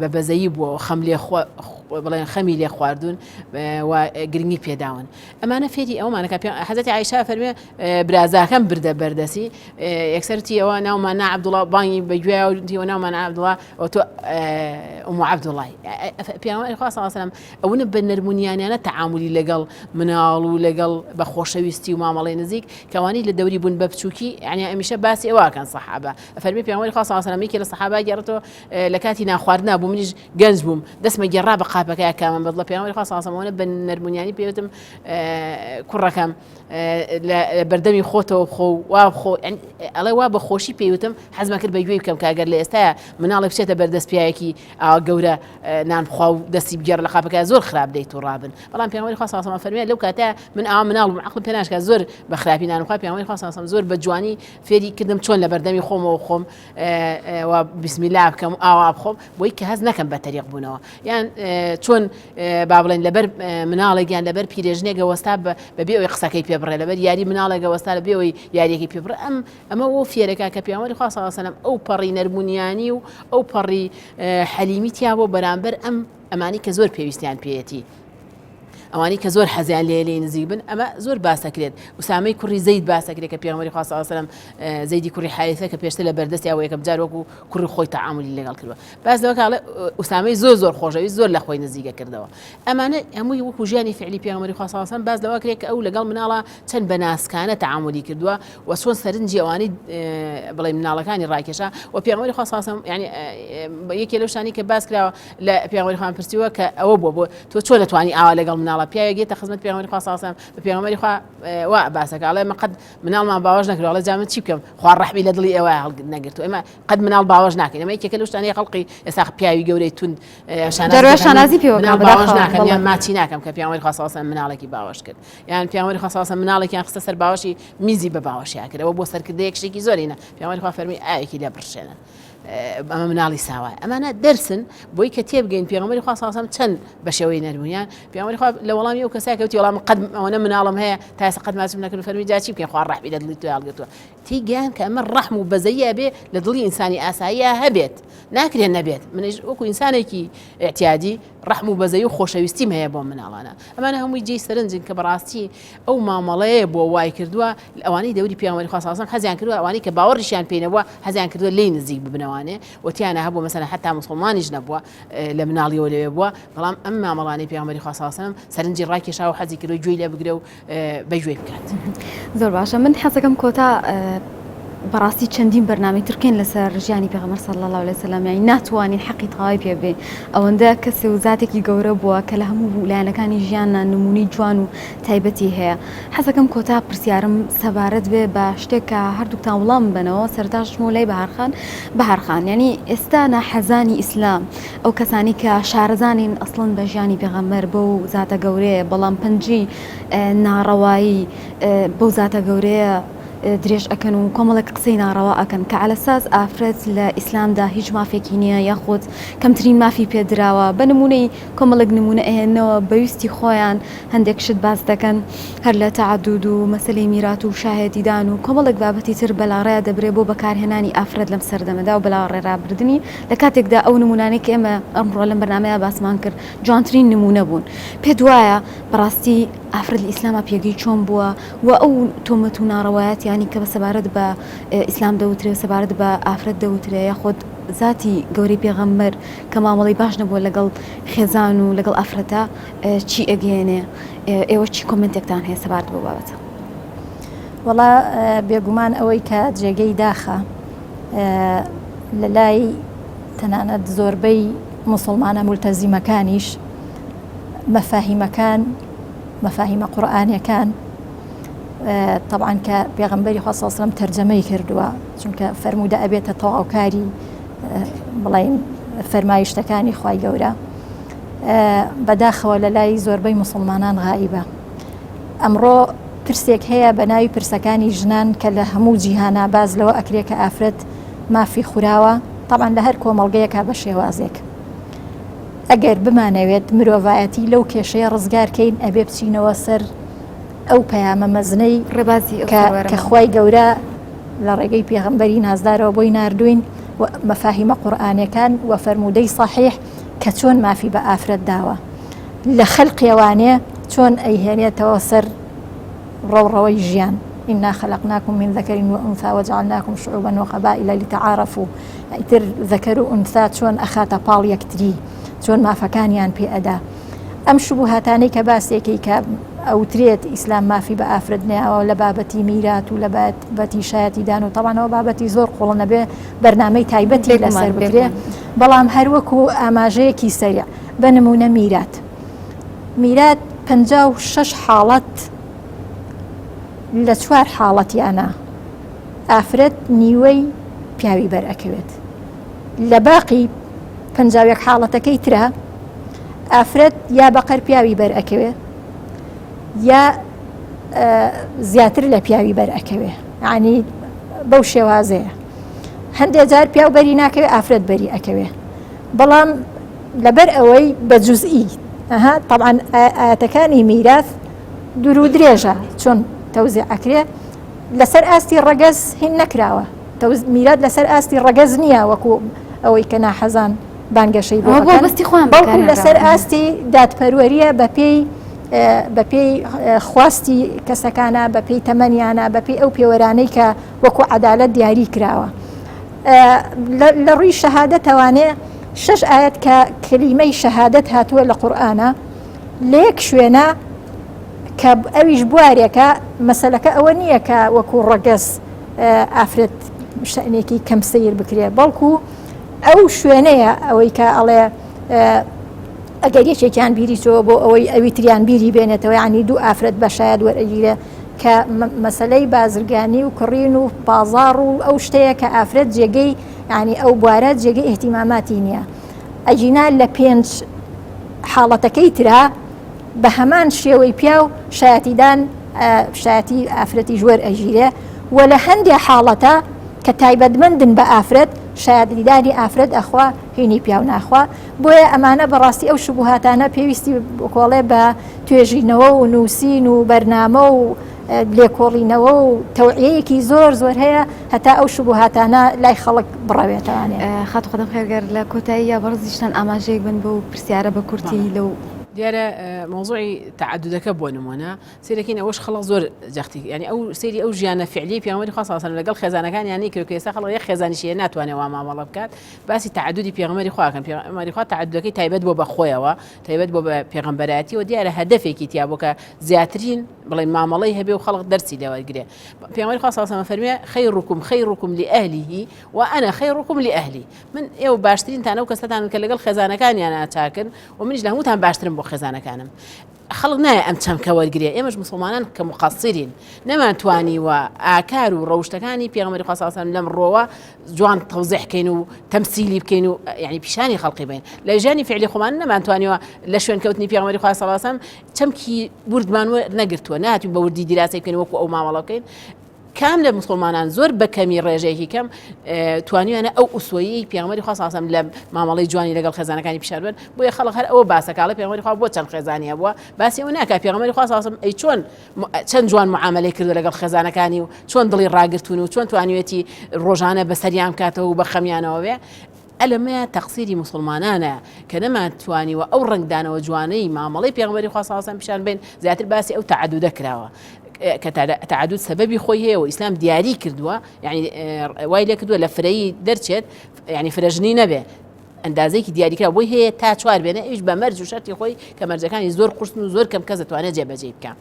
بە بەزەیی بووە بڵێن خەمی لێ خواردون و گرنگی پێداون ئەمانە فێری ئەومانە کە حەزەتی عایشا فەرمێ برازاکەم بردە بەردەسی یەکسەرتی ئەوە ناومان عەبدوڵڵا بانگی بەگوێ و دیوە ناومان عەبدوڵڵا و تۆ ئومو عەبدوڵڵای پێغەمبەری خوا صلی الله علیه و سلم ئەوە بە نەرمونیانیانە تەعاملی لەگەڵ مناڵ و لەگەڵ بە خۆشەویستی و مامەڵەی نزیک کەوانی لە دەوری بوون بە بچووکی یعنی ئەمیشە باسی ئەوەکەن سەحابە فەرمی پێغەمبەری خوا صلی الله علیه و سلم یەکێ لە سەحابە گێڕێتەوە لە کاتی ناخواردنا بوو منیش گەنج بووم دەستمە گێڕا بە قاپەکەی کامەن بەدڵە پێغەمبەری خوا صلی الله علیه و سلم بە نەرمونیانی پێوتم کوڕەکەم لە بەردەمی خۆتەوە بخۆ وا بخۆ ئەڵێ وا بە خۆشی پێوتم حەزمە کرد بە گوێی بکەم کە ئەگەر لە ئێستاە مناڵی بچێتە بەردەست پیاوێکی گەورە نان بخوا و دەستی بگێڕ لە قاپەکە زۆر خراپ دەیت و ڕابن بەڵام پێغەمبەری خوا صلی الله علیه و سلم فەرمێ لەو کاتە من مناڵم عەقڵم پێ ناشکات زۆر بە خراپی نان بخوا پێغەمبەری خوا صلی الله علیه و سلم زۆر بە جوانی فێری کردم چۆن لە بەردەمی خۆمەوە خۆم و بسم الله بکەم ئاوا بخۆم بۆی کە هەز نەکەم بە تەریق بوونەوە یان چۆن با بڵێن لەبەر مناڵێکیان لەبەر پیرێژنێکە وەستا بەبێ ئەوەی قسەکەی پێ بڕێ لەبەر یاری مناڵێکە وەستا لەبێ ئەوەی یاریەکەی پێ بڕێ ئەمە ئەو فێرەکە کە پێغەمبەری خوا صلی الله علیه و سلم ئەو پەڕی نەرمونیانی و ئەو پەڕی حەلیمی تیا بۆ بەرامبەر ئەمانی کە زۆر پێویستیان پێیەتی ئەوانی کە زۆر حەزیان لێ نزیک بن ئەمە زۆر باسەکرێت وسامەی کوڕی زەید باسەکرێت کە پێغەمبەری خوا صلی الله علیه و سلم زەیدی کوڕی حارثە کە پێشتر لە بەردەستی ئەوەیە کە بجار وەکو کوڕی خۆی تەعاملی لەگەڵ کردووە باس لەوە کاڵێ وسامەی زۆر خۆشەویست زۆر لە خۆی نزیکە کردەوە ئەمانە هەمووی وەکو ژیانی فعلی پێغەمبەری خوا صلی الله علیه و سلم باس لەوە کرێت کە ئەو لەگەڵ مناڵە چەند بەناسکانە تەعاملی کردووە و چۆن سەرنجی ئەوانەی بڵێ مناڵەکانی ڕاکێشا و پێغەمبەری خوا صلی الله علیه و سلم یعنی یەکێ لەو شتانی کە باس کراوە لە پێغەمبەری خوا پرسیوە کە ئەوە بۆ تۆ چۆن دەتوانی ئاوا لەگەڵ مناڵە پیاوێکێتە خزمەت پێغەمبەری خوا صلی الله علیه و سلم پێغەمبەری خوا وا باسەکە ئەڵێ من قەت مناڵمان باوەش نەکردووە ئەڵێ جا من چی بکەم خوا ڕەحمی لە دڵی ئێوە نەگرتووە ئێمە قەت مناڵ باوەش ناکەین ئەمە یەکێکە لەو شتانەیە خەڵقی ئێستا پیاوی گەورەی تون شانازی پێوە باوەش ناکەن یان ماچی ناکەم کە پێغەمبەری خوا صلی الله علیه و سلم مناڵێکی باوەش کرد یان پێغەمبەری خوا صلی الله علیه و سلم مناڵێکیان خستە سەر باوەشی میزی بە باوەشیان کردەوە بۆ سەرکردەیەک شتێکی زۆرینە پێغەمبەری خوا فەرمی ئاوێکی لێ بڕشێنن ئەمە مناڵی ساوایە ئەمانە دەرسن بۆی کە تێبگەین پێغەمبەری خوا صلی الله علیه و سلم چەند بە شێوەی نەرمونیان پێغەمبەری خوا لە وەڵامی ئەو کەسای کەوتی وەڵام قەت ئەوەنە مناڵم هەیە تا ئێستا قەت ماچم نەکردو فەرمی جا چی بکەین خوا ڕەحمی لە دڵی تۆ هەڵگرتووە تێیگەیان کە ئەمە ڕەحم و بەزەیە بێ لە دڵی ئینسانی ئاساییە هەبێت ناکرێن نەبێت منیش وەکو ئینسانێکی اعتیادی ڕەحم و بەزەیی و خۆشەویستیم هەیە بۆ مناڵانە ئەمانە هەمووی جێی سەرنجن کە بەڕاستی ئەو مامەڵەیە بۆ وای کردووە ئەوانەی دەوری پێغەمبەری خوا صلی الله علیه و سلم حەزیان کردووە ئەوانەی کە باوەڕیشیان پێ نەبووە حەزیان کردووە لێی نزیک ببنەوانێ وتیانە هەبوو مەسەلەن حتا موسڵمانیش نەبووە لە مناڵیەوە لەوێ بووە بەڵام ئەم مامەڵانەی پێغەمبەری خوا صلی الله علیه و سلم سەرنجی ڕاکێشا و حەزی کردووە گوێی لێ بگرە و بەگوێی بکات زۆر باشە من حەزەکەم کۆتا بەڕاستی چەندین بەرنامەی ترکێن لەسەر ژیانی پێغەمبەر صلی الله علیه و سلم یعنی ناتوانین حەقی تەواوی پێ بێ ئەوەندە کەسێ و زاتێکی گەورە بووە کە لە هەموو لایەنەکانی ژیاننا نمونەی جوان و تایبەتی هەیە حەزەکەم کۆتا پرسیارم سەبارەت بێ بە شتێک کە هەردووکتان وەڵام بنەوە سەرتاشم و لای بەهارخان یعنی ئێستا ناحەزانی ئیسلام ئەو کەسانی کە شارەزانین ئەسڵن بە ژیانی پێغەمبەر بەو زاتە گەورەیە بەڵام پەنجی ناڕەوایی بەو زاتە گەورەیە درێژ ئەکەن و کۆمەڵێک قسەی ناڕەوا ئەکەن کە عەلەساس ئافرەت لە ئیسلامدا هیچ مافێکی نییە یاخود کەمترین مافی پێدراوە بە نمونەی کۆمەڵێک نمونە ئەهێنەوە بەویستی خۆیان هەندێک شت باز دەکەن هەر لە تەعەدود و مەسەلەی میرات و شاهێدیدان و کۆمەڵێک بابەتی تر بەلاڕێ دەبرێ بۆ بەکارهێنانی ئافرەت لەم سەردەمەدا و بەلاڕێرابردننی لە کاتێکدا ئەو نمونانەی کە ئێمە ئەمڕۆ لەم بەرنامەیە باسمان کرد جوانترین نمونە بوون پێ وایە بەڕاستی ئافرەت لە ئیسلامە پێگەی چۆن بووە و ئەو تۆمەت و ناڕەوایەت ینی کە بە سەبارەت بە ئیسلام دەوترێ سەبارەت بە ئافرەت دەوترێ یاخۆت ذاتی گەورەی پێغەمبەر کە مامەڵی باش نەبووە لەگەڵ خێزان و لەگەڵ ئافرەتە چی ئەگەێنێ ئێوە چی کۆمنتێکتان هەیە سەبارەت بۆ بابەتە وەڵا بێگومان ئەوەی کە جێگەی داخە لە لای تەنانەت زۆربەی مسلمانە مولتەزیمەکانیش مەفاهیمە قورئانیەکان طبعا کە پێغەمبەری خوا صلی الله علیه و سلم تەرجەمەی کردووە، چونکە فەرموودە ئەبێتە تەواوکاری بڵێن فەرمایشتەکانی خوای گەورە، بەداخەوە لە لای زۆربەی مسلمانان غایبە. ئەمڕۆ پرسێک هەیە بە ناوی پرسەکانی ژنان کە لە هەموو جیهانا باز لەوە ئەکرێ کە ئافرەت مافی خوراوە، طبعا لە هەر کۆمەڵگەیەکا بە شێوازێک. ئەگەر بمانەوێت مرۆڤایەتی لەو کێشەیە ڕزگارکەین ئەبێ بچینەوە سەر ئەو پەیامە مەزنەی ڕێبازی کە خوای گەورە لە ڕێگەی پێغەمبەری نازدارەوە بۆی ناردوین و مەفاهیمە قورئانیەکان و فەرموودەی صحیح کە چۆن مافی بە ئافرەت داوە لە خەلقیەوانێ چۆن ئەیهێنێتەوە سەر ڕەوڕەوەی ژیان. إنا خلقناكم من ذكر وأنثى وجعلناكم شعوبا وقبائل لتعارفوا. ئیتر ذەکەر و ئونثا چۆن ئەخاتە پاڵ یەکتری، چۆن مافەکانیان پێ ئەدا. ئەم شوبهاتانەی کە باسێکی کە ئەوترێت ئیسلام مافی بە ئافرەت نەیەوە لە بابەتی میرات و لە بابەتی شایەتیدان و تەوانەوە بابەتی زۆر قوڵ نەبێ بەرنامەی تایبەتی لەسەر بکرێ، بەڵام هەروەکو ئاماژەیەکی سەریع. بە نمونە میرات 56 حاڵەت لە 4 حاڵەتیانە ئافرەت نیوەی پیاوی بەرئەکەوێت، لە باقی 51 حاڵەتەکەی ترە ئافرەت یا بەقەر پیاوی بەرئەکەوێ یا زیاتر لە پیاوی بەرئەکەوێ، ینی بەو شێوازەیە. هەندێک جار پیاو بەری ناکەوێ ئافرەت بەری ئەکەوێ، بەڵام لەبەر ئەوەی بە جوزئی طبعا ئاەتەکانی میراث دوور و درێژە چۆن تەوزیع ئەکرێ، لەسەر ئاستی ڕەگەز هین نەکراوە. میرات لەسەر ئاستی ڕەگەز نییە وەکو ئەوەی کە ناحەزان بانگەشەی بەڵکو لەسەر ئاستی دادپەروەریە بە پێی خواستی کەسەکانە، بە پێی تەمەنیانە، بە پێی ئەو پێوەرانەی کە وەکو عەدالەت دیاری کراوە. لە ڕووی شەهادەتەوانێ 6 ئاەت کە کلیمەی شەهادەت هاتووە لە قورئانە لە یەک شوێنە کە ئەویش بوارێکە مەسەلەکە ئەوە نییە کە وەکو ڕەگەز ئافرەت شەئنێکی کەم سەیر بکرێ، بەڵکو ئەو شوێنەیە ئەوەی کە ئەڵێ ئەگەر یەکێکیان بیری چۆ بۆ ئەوەی ئەوی تریان بیری بێنێتەوە، ینی دوو ئافرەت بە شایەت وەرئەگیرێ کە مەسەلەی بازرگانی و کڕین و پازاڕ و ئەو شتەیە کە ئافرەت جێگەی ینی ئەو بوارە جێگەی احتیماماتی نییە. ئەجینا لە 5 حاڵەتەکەی ترا بە هەمان شێوەی پیاو شایەتیدان شایەتی ئافرەتی ژوەر ئەژیرێ، و لە هەندێک حاڵەتە کە تایبەتمەندن بە ئافرەت شایەتیدانی ئافرەت ئەخوا هینی پیاو ناخوا. بۆیە ئەمانە بەڕاستی ئەو شوبهاتانە پێویستی کۆڵێ بە توێژینەوە و نووسین و بەرنامە و لێکۆڵینەوە و تەوعیەیەکی زۆر هەیە هەتا ئەو شوبهاتانە لای خەڵک بڕەوێتەوانێ. خات خۆدەم خێرگەر لە کۆتاییە بەڕزیشتان ئاماژەیەک بن بۆ پرسیارە بە کورتی لەو دیارە مۆزوعی تعددەکە بۆ نمونە سیرەکەین ئەوەش خەڵک زۆر جەختی، ینی ئەو سری ئەو ژیانە فعلی پیامبەری خوا صلی الله علیه و سلم لەگەڵ خێزانەکان یانی کرد کە ئێستا خەڵک یەک خێزانیشیە ناتوانێت وا مامەڵە بکات، باسی تعددی پیامبەری خواکەن. پیامبەری خوا تعددەکەی تایبەت بۆ بەخۆیەوە، تایبەت بۆ بە پێغەمبەرایەتی و دیارە هەدەفێکی تیا بۆ کە زیاترین بڵێن مامەڵەی هەبێ و خەڵک دەرسی لێوەرگرێ. پیامبەری خوا صلی الله علیه و سلم فەرمیێ خەیڕکم لأهلیه وأنا خەیڕکم لأهلی. من ئێوە باشترینتان ئەو کەسەتان کە لەگەڵ خێزانەکانیان چاکن و منیش لە هەمووتان باشترم بۆ خێزانەکانم. خەڵک نایە ئەم چەمکە وەرگرێ. ئێمەش مسلمانان کە مقەسیرین نەمانتوانیوە ئاکار و ڕەوشتەکانی پێغەمبەری خوا صلی الله علیه و سلم لەم ڕۆوە جوان تەوزیحکەین و تەمسیلی بکەین و یعنی پیشانی خەڵقی بین. لە ژیانی فعلی خۆمان نەمانتوانیوە لە شوێن کەوتنی پێغەمبەری خوا صلی الله علیه و سلم چەمکی وردمان نەگرتووە، نهاتوین بە وردی دیراسی بکەین وەکو ئەو مامەڵە بکەین. کام لە مسلمانان زۆر بە کەمی ڕێژەیەکی کەم توانیوانە ئەو ئوسوەیەی پێغەمبەری خوا صلی الله علیه و سلم لە مامەڵەی جوانی لەگەڵ خێزانەکانی پیشار بن. بۆیە خەڵک هەر ئەوە باسەکاڵە پێغەمبەری خوا بۆ چەند خێزانیە بووە، باسی ئەوە ناکات پێغەمبەری خوا صلی الله علیه و سلم ئەی چۆن جوان معاملەی کردو لەگەڵ خێزانەکانی و چۆن دڵی ڕاگرتون و چۆن توانیوێتی ڕۆژانە بەسەریان بکاتەوە و بە خەمیانەوە بێ. ئەلەمەیە تەقسیری مسلمانانە کە نەماتوانیوە ئەو ڕنگدانەوە جوانەی مامەڵەی پێغەمبەری خوا صلی الله علیه و سلم پیشان بین. زیاتر باسی ئەو تعددە کراوە کە تعدد سەبەبی خۆی هەیە و ئیسلام دیاری کردووە، یعنی وای لێ کردووە لە فرەیی دەرچێت، یعنی فرەژنی نەبێ، ئەندازەیەکی دیاریکرا بۆی هەیە تا 4 بێنە، ئیش بە مەرج و شەرتی خۆی کە مەرجەکانی زۆر قورسن و زۆر کەم کەس دەتوانێت جێبەجێ بکە.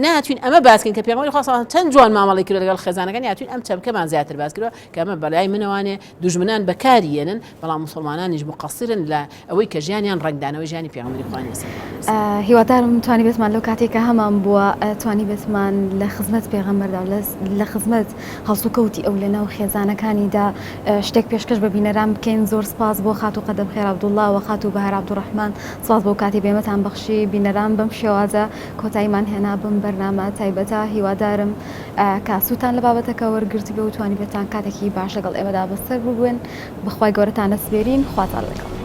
ناتوین ئەمە باسکەین کە پێغەمبەری خوا چەند جوان مامەڵی کرد لەگەڵ خێزانەکان یاتوین ئەم چەمکەمان زیاتر باس کردەوە کە ئەمە بەلای منەوانێ دوژمنان بەکارهێنن بەڵام مسلمانانیش مقەسیرن لە ئەوەی کە ژیانیان ڕنگدانەوەی ژیانی پێغەمبەری خوا هیوادارم توانی بێتمان لەو کاتێککە هەمان بووە توانی بێتمان لە خزمەت پێغەمبەردا لە خزمەت هەڵسوکەوتی ئەو لەناو خێزانەکانیدا شتێک پێشکەش بە بینەران بکەین. زۆر سپاس بۆ خاتو قەدەم خێر عەبدوڵڵا و خاتو بەهار عەبدوڕەحمان سپاس بۆ کاتی بێمەتان بەخشی بینەران بەم شێوازە کۆتاییمان هێنا بم بەرنامە تایبەتە. هیوادارم کە سووتان لە بابەتەکە وەرگرتی بێ و توانی بێتان کاتێکی باش لەگەڵ ئێمەدا بەسەر ببوێن. بەخوای گەورەتان دەسپێرین خواتان لەگەڵ.